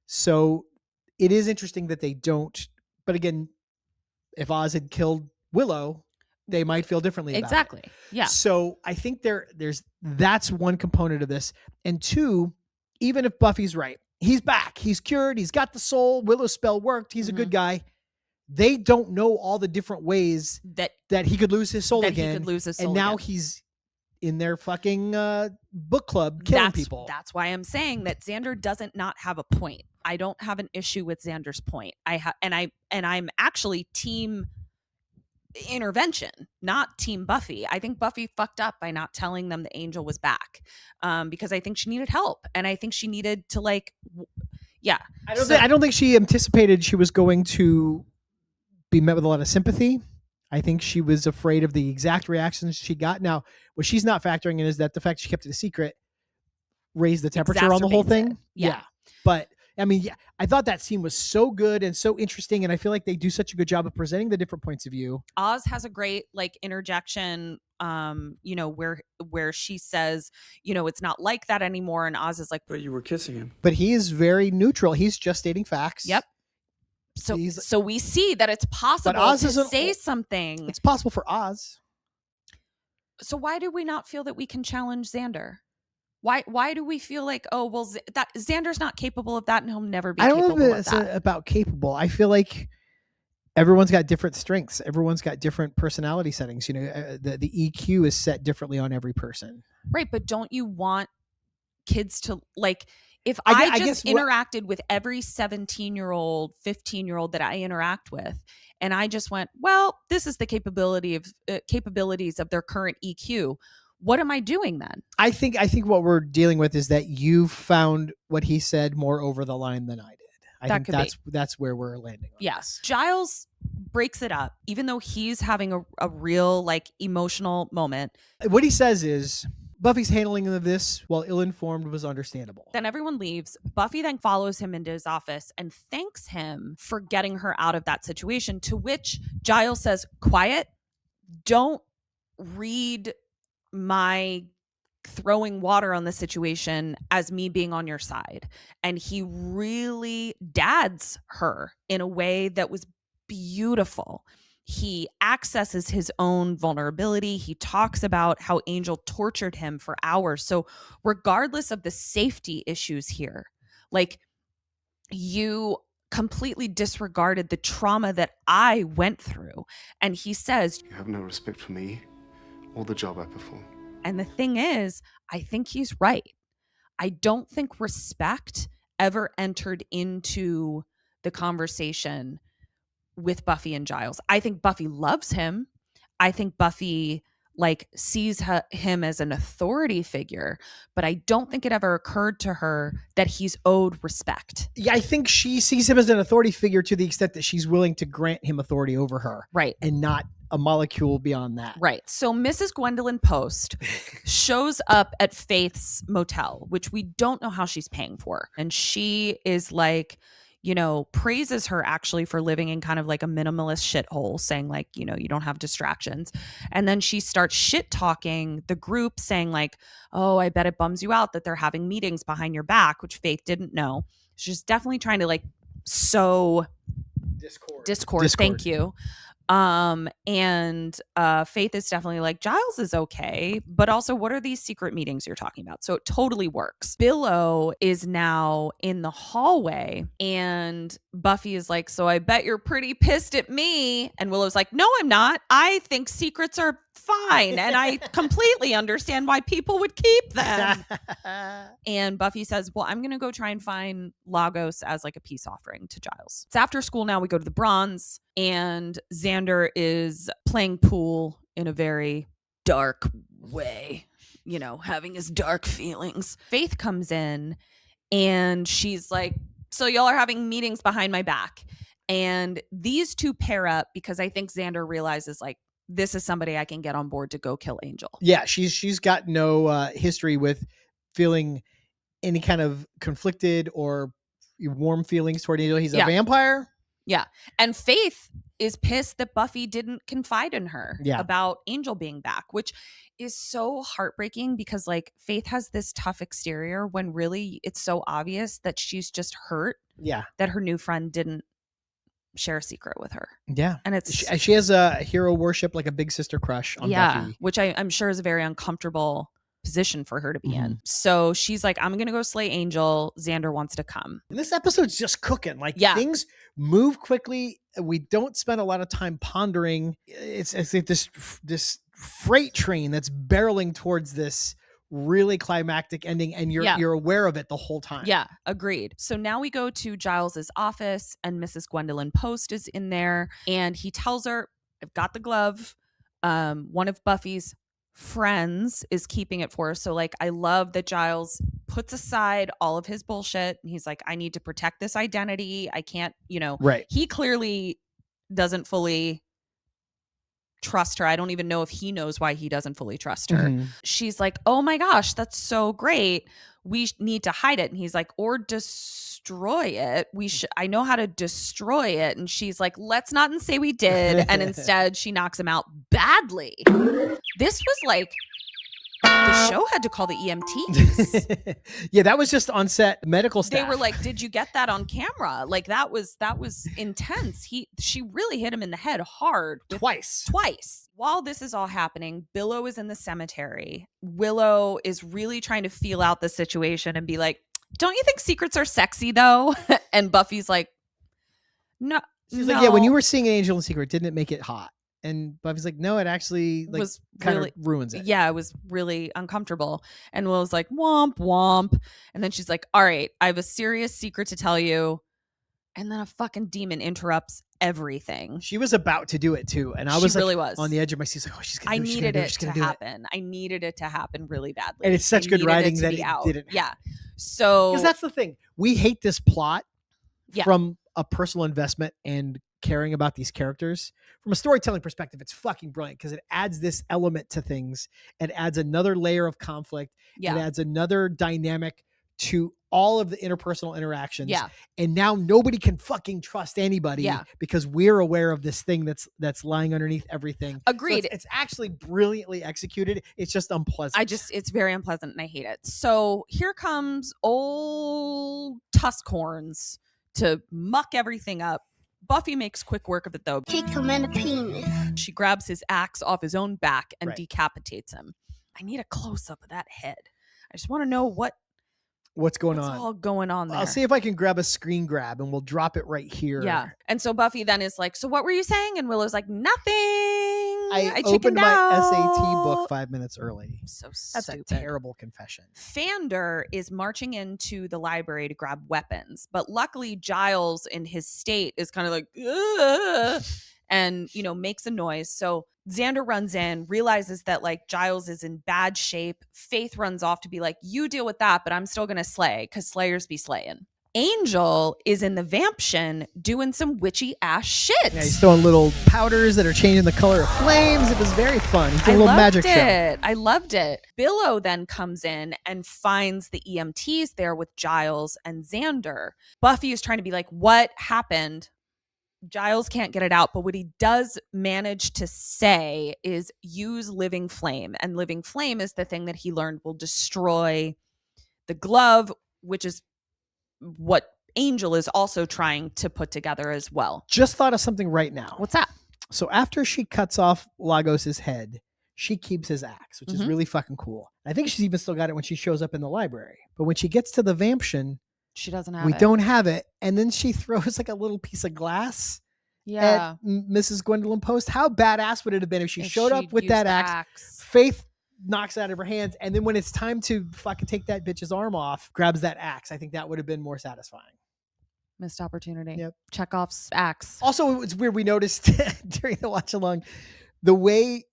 So it is interesting that they don't. But again, if Oz had killed Willow, they might feel differently about exactly. it. Yeah. So I think that's one component of this. And two, even if Buffy's right, he's back, he's cured, he's got the soul, Willow's spell worked, he's a good guy. They don't know all the different ways that he could lose his soul again. He could lose his soul and now again. he's in their fucking book club killing people. That's why I'm saying that Xander doesn't not have a point. I don't have an issue with Xander's point. I'm actually team intervention, not team Buffy. I think Buffy fucked up by not telling them the Angel was back, because I think she needed help, and I think she needed to I don't think she anticipated she was going to be met with a lot of sympathy. I think she was afraid of the exact reactions she got. Now, what she's not factoring in is that the fact she kept it a secret raised the temperature on the whole thing. Yeah. But I mean, I thought that scene was so good and so interesting, and I feel like they do such a good job of presenting the different points of view. Oz has a great interjection, where she says, it's not like that anymore, and Oz is like, But you were kissing him. But he is very neutral. He's just stating facts. Yep. So we see that it's possible to say something. It's possible for Oz. So why do we not feel that we can challenge Xander? Why do we feel like, oh, well, that Xander's not capable of that and he'll never be capable of that? I don't know if it's about capable. I feel like everyone's got different strengths. Everyone's got different personality settings. The EQ is set differently on every person. Right, but don't you want kids to if I just interacted with every 17-year-old, 15-year-old that I interact with, and I just went, well, this is the capabilities of their current EQ. What am I doing then? I think what we're dealing with is that you found what he said more over the line than I did. I think that's where we're landing on. Yes. Giles breaks it up, even though he's having a real emotional moment. What he says is, Buffy's handling of this, while ill-informed, was understandable. Then everyone leaves. Buffy then follows him into his office and thanks him for getting her out of that situation, to which Giles says, quiet, don't read my throwing water on the situation as me being on your side. And he really dads her in a way that was beautiful. He accesses his own vulnerability. He talks about how Angel tortured him for hours. So regardless of the safety issues here, you completely disregarded the trauma that I went through. And he says, you have no respect for me or the job I perform. And the thing is, I think he's right. I don't think respect ever entered into the conversation with Buffy and Giles. I think Buffy loves him. I think Buffy like sees him as an authority figure, but I don't think it ever occurred to her that he's owed respect. Yeah, I think she sees him as an authority figure to the extent that she's willing to grant him authority over her. Right. And not a molecule beyond that. Right. So Mrs. Gwendolyn Post shows up at Faith's motel, which we don't know how she's paying for. And she is like, you know, praises her actually for living in kind of like a minimalist shithole, saying like, you know, you don't have distractions. And then she starts shit talking the group, saying like, oh, I bet it bums you out that they're having meetings behind your back, which Faith didn't know. She's definitely trying to like sow discord. Thank you. And Faith is definitely like, Giles is okay, but also what are these secret meetings you're talking about? So it totally works. Willow is now in the hallway and Buffy is like, so I bet you're pretty pissed at me. And Willow's like, no, I'm not. I think secrets are fine. And I completely understand why people would keep them. And Buffy says, well, I'm going to go try and find Lagos as like a peace offering to Giles. It's after school now. We go to the Bronze and Xander is playing pool in a very dark way, you know, having his dark feelings. Faith comes in and she's like, so y'all are having meetings behind my back. And these two pair up because I think Xander realizes like, this is somebody I can get on board to go kill Angel. Yeah, she's got no history with feeling any kind of conflicted or warm feelings toward Angel. He's a vampire. Yeah. And Faith is pissed that Buffy didn't confide in her about Angel being back, which is so heartbreaking because like Faith has this tough exterior when really it's so obvious that she's just hurt. Yeah. That her new friend didn't share a secret with her. Yeah. And it's she has a hero worship, like a big sister crush on Buffy. Which I'm sure is a very uncomfortable position for her to be in. So she's like, I'm gonna go slay Angel. Xander wants to come. And this episode's just cooking. Like things move quickly. We don't spend a lot of time pondering. It's like this freight train that's barreling towards this really climactic ending, and you're aware of it the whole time. Yeah, agreed. So now we go to Giles's office and Mrs. Gwendolyn Post is in there and he tells her, I've got the glove. One of Buffy's friends is keeping it for her. So like I love that Giles puts aside all of his bullshit and he's like, I need to protect this identity. I can't, you know, he clearly doesn't fully trust her. I don't even know if he knows why he doesn't fully trust her. She's like, oh my gosh, that's so great. We need to hide it. And he's like, or destroy it. I know how to destroy it. And she's like, let's not say we did. And instead she knocks him out badly. This was like, the show had to call the EMTs. Yeah, that was just on set medical staff. They were like, did you get that on camera? Like that was intense. She really hit him in the head hard. Twice. While this is all happening, Willow is in the cemetery. Willow is really trying to feel out the situation and be like, don't you think secrets are sexy though? And Buffy's like, no. She's like, yeah, when you were seeing Angel in secret, didn't it make it hot? And Buffy's like, no, it actually like was kind really, of ruins it. Yeah, it was really uncomfortable. And Willow's like, womp, womp. And then she's like, all right, I have a serious secret to tell you. And then a fucking demon interrupts everything. She was about to do it too. And I was really like on the edge of my seat. Like, oh, she's going to do it. I needed it to happen. I needed it to happen really badly. And it's such good writing that it didn't. Yeah. So. Because that's the thing. We hate this plot from a personal investment and caring about these characters. From a storytelling perspective, it's fucking brilliant because it adds this element to things. It adds another layer of conflict. It adds another dynamic to all of the interpersonal interactions. Yeah. And now nobody can fucking trust anybody because we're aware of this thing that's lying underneath everything. Agreed. So it's actually brilliantly executed. It's just unpleasant. It's very unpleasant and I hate it. So here comes old Tuskhorns to muck everything up. Buffy makes quick work of it though. Kick him in the penis. She grabs his axe off his own back and decapitates him. I need a close up of that head. I just want to know what's going on. What's all going on there? I'll see if I can grab a screen grab and we'll drop it right here. Yeah. And so Buffy then is like, so what were you saying? And Willow's like, nothing. I opened chickened my out. SAT book 5 minutes early. So That's stupid. a terrible confession. Fander is marching into the library to grab weapons, but luckily Giles in his state is kind of like, ugh, and makes a noise. So Xander runs in, realizes that like Giles is in bad shape. Faith runs off to be like, you deal with that, but I'm still going to slay because slayers be slaying. Angel is in the vamption doing some witchy ass shit. Yeah, he's throwing little powders that are changing the color of flames. It was very fun. He's doing a little magic show. I loved it. Willow then comes in and finds the EMTs there with Giles and Xander. Buffy is trying to be like, what happened? Giles can't get it out, but what he does manage to say is use living flame. And living flame is the thing that he learned will destroy the glove, which is what Angel is also trying to put together as well. Just thought of something right now. What's that? So after she cuts off Lagos's head, she keeps his axe, which is really fucking cool. I think she's even still got it when she shows up in the library. But when she gets to the vamption, she doesn't have we it. don't have it. And then she throws like a little piece of glass at Mrs. Gwendolyn Post. How badass would it have been if she showed up with that axe? Faith knocks it out of her hands, and then when it's time to fucking take that bitch's arm off, grabs that axe. I think that would have been more satisfying. Missed opportunity. Yep. Chekhov's axe. Also, it's weird. We noticed during the watch along the way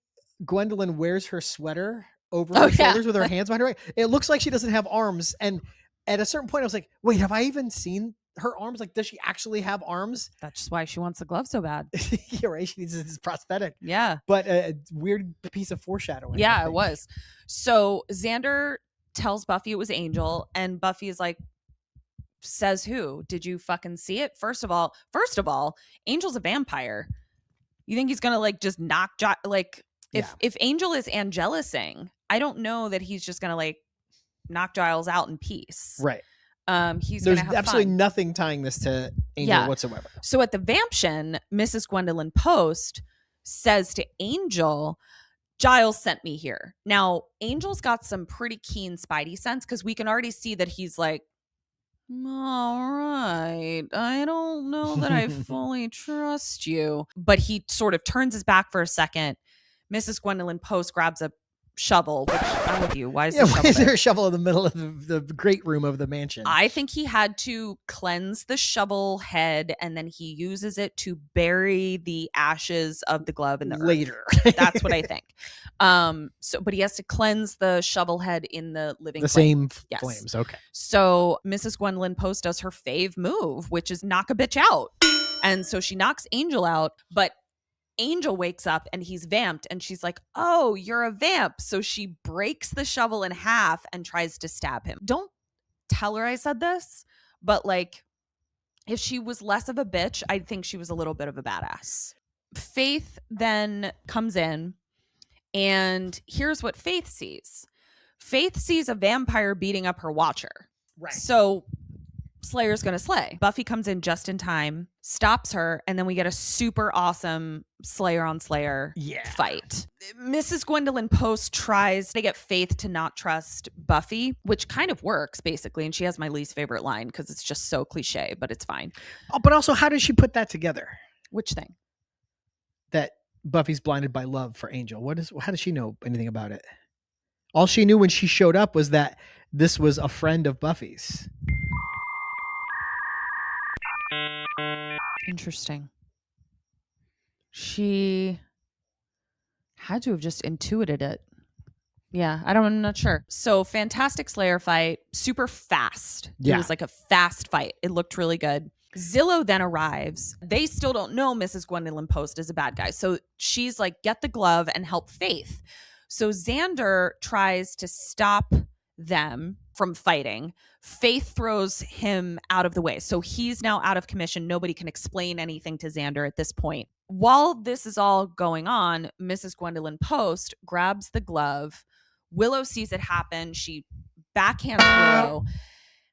Gwendolyn wears her sweater over her shoulders with her hands behind her back. It looks like she doesn't have arms. And at a certain point, I was like, wait, have I even seen her arms? Like, does she actually have arms? That's just why she wants the glove so bad. You're right. She needs this prosthetic. Yeah. But a weird piece of foreshadowing. Yeah, it was. So Xander tells Buffy it was Angel, and Buffy is like, says who? Did you fucking see it? First of all, Angel's a vampire. You think he's gonna like just knock if Angel is angelicing, I don't know that he's just gonna like knock Giles out in peace. Right. There's absolutely nothing tying this to Angel whatsoever. So at the vamption, Mrs. Gwendolyn Post says to Angel, Giles sent me here. Now, Angel's got some pretty keen spidey sense because we can already see that he's like, all right, I don't know that I fully trust you. But he sort of turns his back for a second. Mrs. Gwendolyn Post grabs a shovel, which I'm with you. Why is there a shovel in the middle of the great room of the mansion? I think he had to cleanse the shovel head, and then he uses it to bury the ashes of the glove in the later. That's what I think. But he has to cleanse the shovel head in the living flame. Yes. Flames. Okay. So Mrs. Gwendolyn Post does her fave move, which is knock a bitch out, and so she knocks Angel out, but Angel wakes up and he's vamped, and she's like, oh, you're a vamp. So she breaks the shovel in half and tries to stab him. Don't tell her I said this, but like, if she was less of a bitch, I think she was a little bit of a badass. Faith then comes in, and here's what Faith sees. Faith sees a vampire beating up her watcher. Right. So Slayer's gonna slay. Buffy comes in just in time, stops her, and then we get a super awesome Slayer on Slayer fight. Mrs. Gwendolyn Post tries to get Faith to not trust Buffy, which kind of works basically, and she has my least favorite line because it's just so cliche, but it's fine. Oh, but also, how did she put that together? Which thing? That Buffy's blinded by love for Angel. How does she know anything about it? All she knew when she showed up was that this was a friend of Buffy's. Interesting. She had to have just intuited it. Yeah, I'm not sure. So fantastic Slayer fight, super fast. Yeah. It was like a fast fight. It looked really good. Zillow then arrives. They still don't know Mrs. Gwendolyn Post is a bad guy. So she's like, get the glove and help Faith. So Xander tries to stop them from fighting. Faith throws him out of the way. So he's now out of commission. Nobody can explain anything to Xander at this point. While this is all going on, Mrs. Gwendolyn Post grabs the glove. Willow sees it happen. She backhands Willow,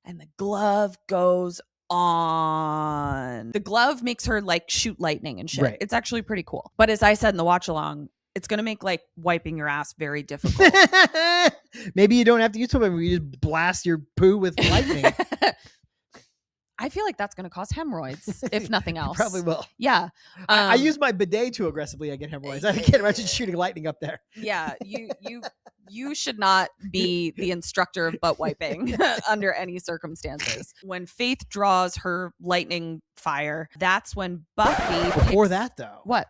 and the glove goes on. The glove makes her like shoot lightning and shit. Right. It's actually pretty cool. But as I said in the watch along, it's going to make like wiping your ass very difficult. Maybe you don't have to use something where you just blast your poo with lightning. I feel like that's going to cause hemorrhoids, if nothing else. Probably will. Yeah. I use my bidet too aggressively. I get hemorrhoids. I can't imagine shooting lightning up there. Yeah. You should not be the instructor of butt wiping under any circumstances. When Faith draws her lightning fire, that's when Buffy... Before that, though. What?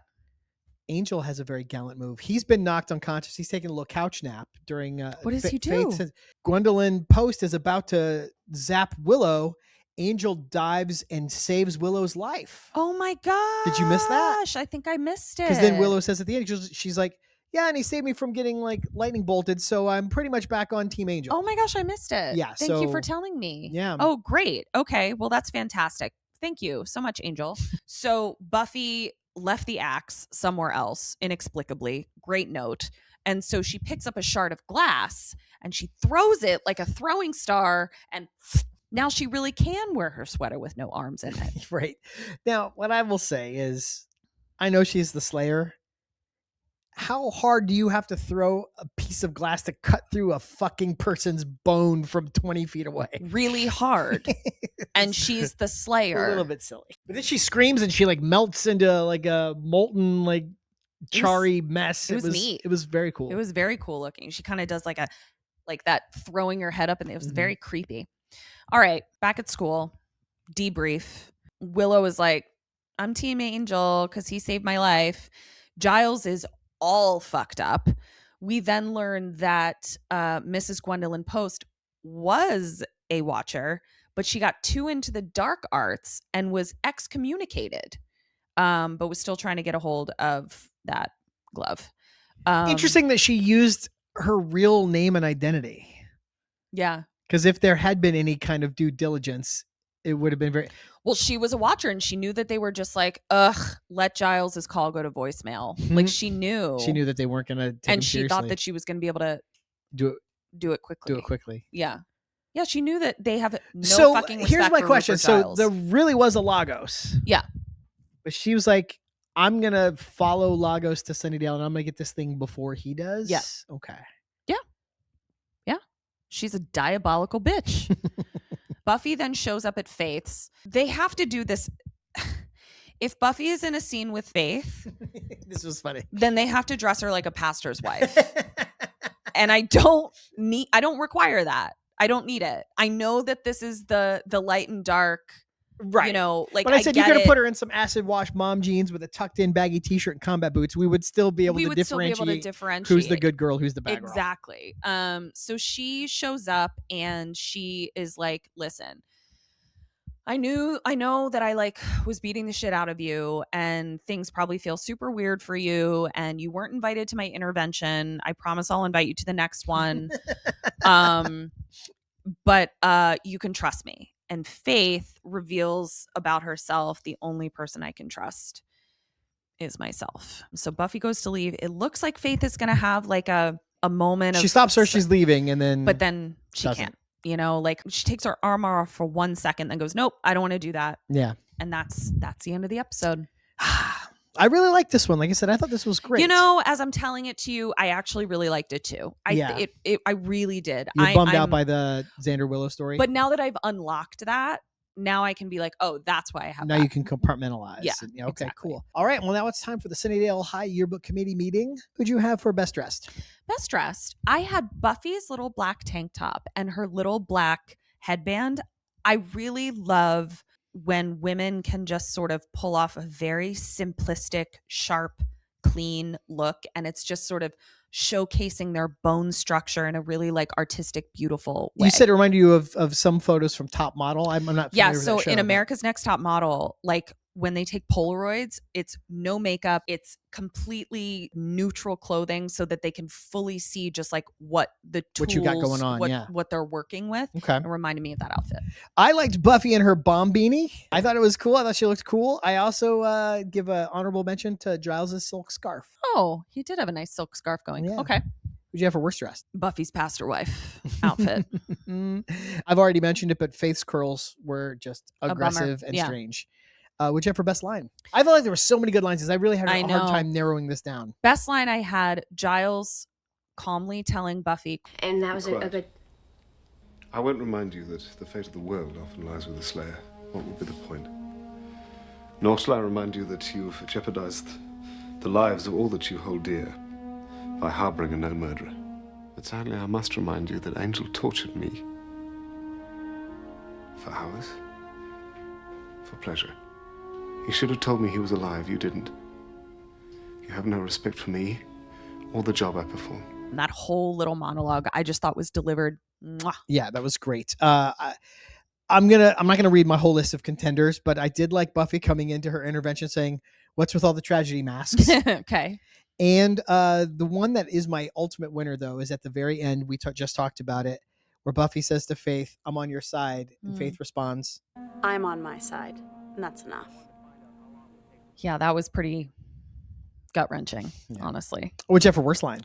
Angel has a very gallant move. He's been knocked unconscious. He's taking a little couch nap during. What does he do? Gwendolyn Post is about to zap Willow. Angel dives and saves Willow's life. Oh my gosh. Did you miss that? I think I missed it. Because then Willow says at the end, she's like, yeah, and he saved me from getting like lightning bolted, so I'm pretty much back on Team Angel. Oh my gosh, I missed it. Yeah. Thank you for telling me. Yeah. Oh, great. Okay. Well, that's fantastic. Thank you so much, Angel. So Buffy left the axe somewhere else inexplicably. Great note. And so she picks up a shard of glass and she throws it like a throwing star, and now she really can wear her sweater with no arms in it. Right. Now, what I will say is, I know she's the Slayer. How hard do you have to throw a piece of glass to cut through a fucking person's bone from 20 feet away? Really hard. And she's the Slayer. A little bit silly. But then she screams and she like melts into like a molten, like charry mess. It was neat. It was very cool. It was very cool looking. She kind of does like that throwing her head up, and it was very creepy. All right, back at school, debrief. Willow is like, I'm Team Angel because he saved my life. Giles is all fucked up. We then learn that Mrs. Gwendolyn Post was a watcher, but she got too into the dark arts and was excommunicated, but was still trying to get a hold of that glove. Interesting that she used her real name and identity. Yeah. Because if there had been any kind of due diligence, it would have been very... Well, she was a watcher, and she knew that they were just like, let Giles's call go to voicemail. Like, she knew. She knew that they weren't going to take and him she seriously. thought that she was going to be able to do it quickly. Yeah. Yeah, she knew that they have no fucking respect. Here's my for question. Rupert So Giles. there really was a Lagos. Yeah. But she was like, I'm going to follow Lagos to Sunnydale, and I'm going to get this thing before he does? Yeah. Okay. Yeah. Yeah. She's a diabolical bitch. Buffy then shows up at Faith's. They have to do this. If Buffy is in a scene with Faith, this was funny. Then they have to dress her like a pastor's wife. And I don't require that. I don't need it. I know that this is the light and dark, right? You know, like when I said you could have put her in some acid wash mom jeans with a tucked in baggy t-shirt and combat boots, we would still be able to differentiate who's the good girl, who's the bad girl. Exactly. So she shows up and she is like, listen, I know that I like was beating the shit out of you, and things probably feel super weird for you, and you weren't invited to my intervention. I promise I'll invite you to the next one. But you can trust me. And Faith reveals about herself, the only person I can trust is myself. So Buffy goes to leave. It looks like Faith is going to have like a moment. She stops her, she's leaving, and then... But then she can't. You know, like she takes her arm off for 1 second, then goes, nope, I don't want to do that. Yeah. And that's the end of the episode. I really liked this one. Like I said, I thought this was great. You know, as I'm telling it to you, I actually really liked it too. I really did. You're bummed out by the Xander Willow story. But now that I've unlocked that, now I can be like, oh, that's why I have now that. You can compartmentalize. Yeah. Okay, exactly. Cool. All right. Well, now it's time for the Sunnydale High Yearbook Committee meeting. Who'd you have for best dressed? Best dressed. I had Buffy's little black tank top and her little black headband. I really love when women can just sort of pull off a very simplistic, sharp, clean look, and it's just sort of showcasing their bone structure in a really like artistic, beautiful way. You said it reminded you of some photos from Top Model. I'm not familiar with so that show, in America's Next Top Model, like when they take Polaroids, it's no makeup, it's completely neutral clothing so that they can fully see just like what the tools, what you got going on, what they're working with. Okay. It reminded me of that outfit. I liked Buffy in her bomb beanie. I thought it was cool. I thought she looked cool. I also give an honorable mention to Giles' silk scarf. Oh, he did have a nice silk scarf going. Yeah. Okay. Who'd you have for worst dressed? Buffy's pastor wife outfit. I've already mentioned it, but Faith's curls were just A aggressive bummer. and Yeah. strange. Would you have for best line? I felt like there were so many good lines. I really had a hard time narrowing this down. Best line I had, Giles calmly telling Buffy. And that was a good... I won't remind you that the fate of the world often lies with the Slayer. What would be the point? Nor shall I remind you that you've jeopardized the lives of all that you hold dear by harboring a known murderer. But sadly, I must remind you that Angel tortured me for hours, for pleasure. You should have told me he was alive. You didn't. You You have no respect for me or the job I perform. And that whole little monologue I just thought was delivered. Mwah. Yeah, that was great. I'm not gonna read my whole list of contenders, but I did like Buffy coming into her intervention saying, "What's with all the tragedy masks?" Okay. And the one that is my ultimate winner, though, is at the very end. We just talked about it, where Buffy says to Faith, "I'm on your side," and Faith responds, "I'm on my side, and that's enough." Yeah, that was pretty gut-wrenching, honestly. What'd you have for worst line?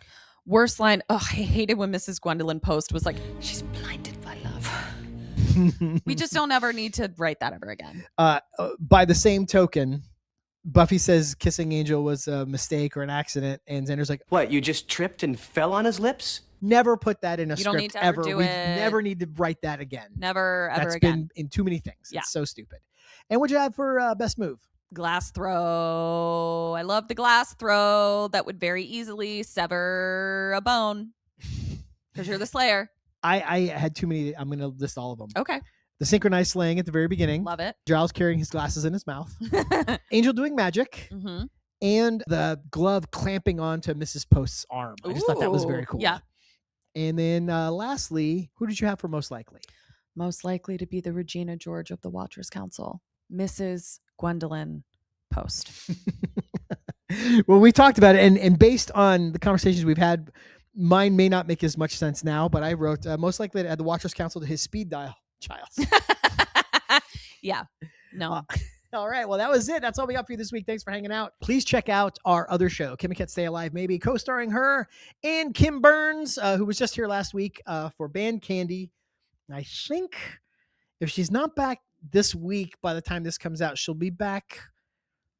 Worst line. Oh, I hated when Mrs. Gwendolyn Post was like, She's blinded by love. we just don't ever need to write that ever again. By the same token, Buffy says kissing Angel was a mistake or an accident, and Xander's like, What, you just tripped and fell on his lips? never put that in a You don't script need to ever do We it. never need to write that again. Never, ever That's again. been in too many things. Yeah. It's so stupid. And what'd you have for best move? Glass throw. I love the glass throw that would very easily sever a bone because you're the Slayer. I had too many. I'm going to list all of them. Okay. The synchronized slaying at the very beginning. Love it. Giles carrying his glasses in his mouth. Angel doing magic. Mm-hmm. And the glove clamping onto Mrs. Post's arm. I just thought that was very Ooh, cool. yeah. And then lastly, who did you have for most likely? Most likely to be the Regina George of the Watchers Council, Mrs. Gwendolyn Post. Well, we talked about it, and based on the conversations we've had, mine may not make as much sense now, but I wrote most likely to add the Watchers Council to his speed dial, Giles. Yeah. No. All right. Well, that was it. That's all we got for you this week. Thanks for hanging out. Please check out our other show, Kim and Ket Stay Alive, maybe, co-starring her and Kim Burns, who was just here last week for Band Candy. I think if she's not back this week, by the time this comes out, she'll be back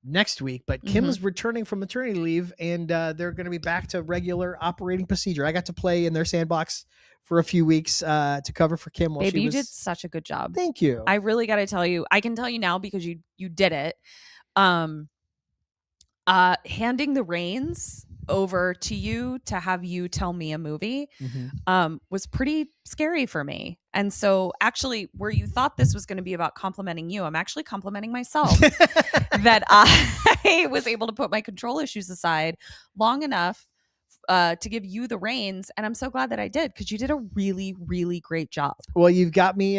next week. But Kim's returning from maternity leave, and they're going to be back to regular operating procedure. I got to play in their sandbox for a few weeks to cover for Kim. While Baby, she was... you did such a good job. Thank you. I really got to tell you, I can tell you now because you did it. Handing the reins over to you to have you tell me a movie was pretty scary for me. And so actually where you thought this was going to be about complimenting you, I'm actually complimenting myself that I was able to put my control issues aside long enough to give you the reins. And I'm so glad that I did, because you did a really, really great job. Well, you've got me,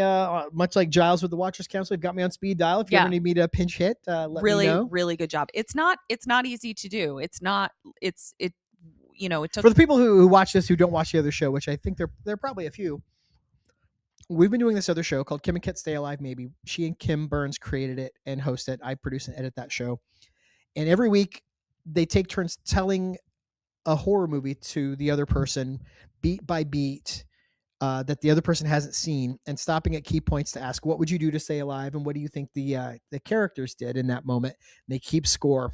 much like Giles with the Watchers Council, you've got me on speed dial. If you ever need me to pinch hit, let me know. Really good job. It's not easy to do. It took, for the people who watch this, who don't watch the other show, which I think there are probably a few. We've been doing this other show called Kim and Ket Stay Alive, maybe. She and Kim Burns created it and host it. I produce and edit that show. And every week they take turns telling a horror movie to the other person, beat by beat, that the other person hasn't seen, and stopping at key points to ask, what would you do to stay alive? And what do you think the characters did in that moment? And they keep score.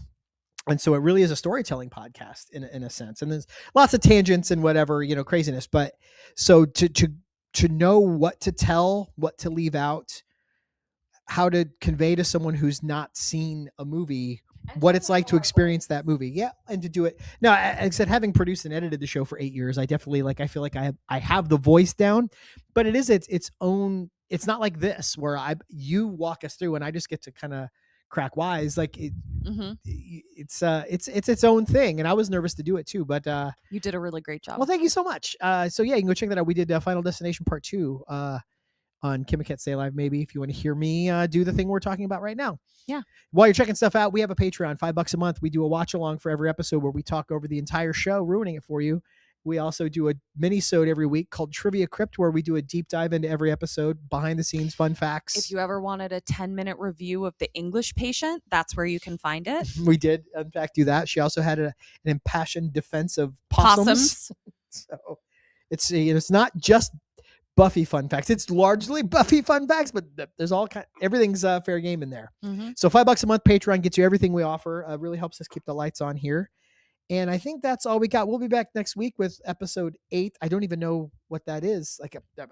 And so it really is a storytelling podcast in a sense. And there's lots of tangents and whatever, craziness. But so to know what to tell, what to leave out, how to convey to someone who's not seen a movie what it's like to experience that movie. Yeah. And to do it. Now, like I said, having produced and edited the show for 8 years, I definitely I feel like I have the voice down, but it is its own. It's not like this where you walk us through and I just get to kind of crack wise. Like it's its own thing. And I was nervous to do it too, but you did a really great job. Well, thank you so much. So yeah, you can go check that out. We did Final Destination Part 2 on Kim and Ket Stay Alive, maybe, if you want to hear me do the thing we're talking about right now. Yeah. While you're checking stuff out, we have a Patreon, $5 a month. We do a watch along for every episode where we talk over the entire show, ruining it for you. We also do a mini-sode every week called Trivia Crypt, where we do a deep dive into every episode, behind the scenes, fun facts. If you ever wanted a 10-minute review of The English Patient, that's where you can find it. We did, in fact, do that. She also had an impassioned defense of possums. So it's not just Buffy fun facts. It's largely Buffy fun facts, but there's everything's fair game in there. So $5 a month Patreon gets you everything we offer. Really helps us keep the lights on here. And I think that's all we got. We'll be back next week with episode 8. I don't even know what that is.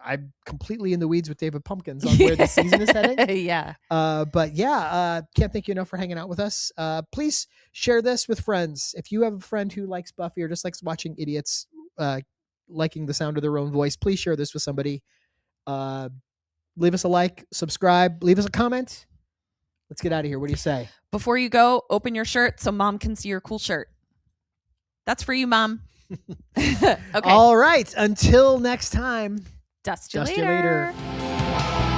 I'm completely in the weeds with David Pumpkins on where the season is heading. Yeah. But yeah, can't thank you enough for hanging out with us. Please share this with friends. If you have a friend who likes Buffy or just likes watching idiots, liking the sound of their own voice, please share this with somebody. Leave us a like, subscribe, leave us a comment. Let's get out of here. What do you say? Before you go, open your shirt so mom can see your cool shirt. That's for you, Mom. Okay. All right. Until next time. Dust you Dust you later. later.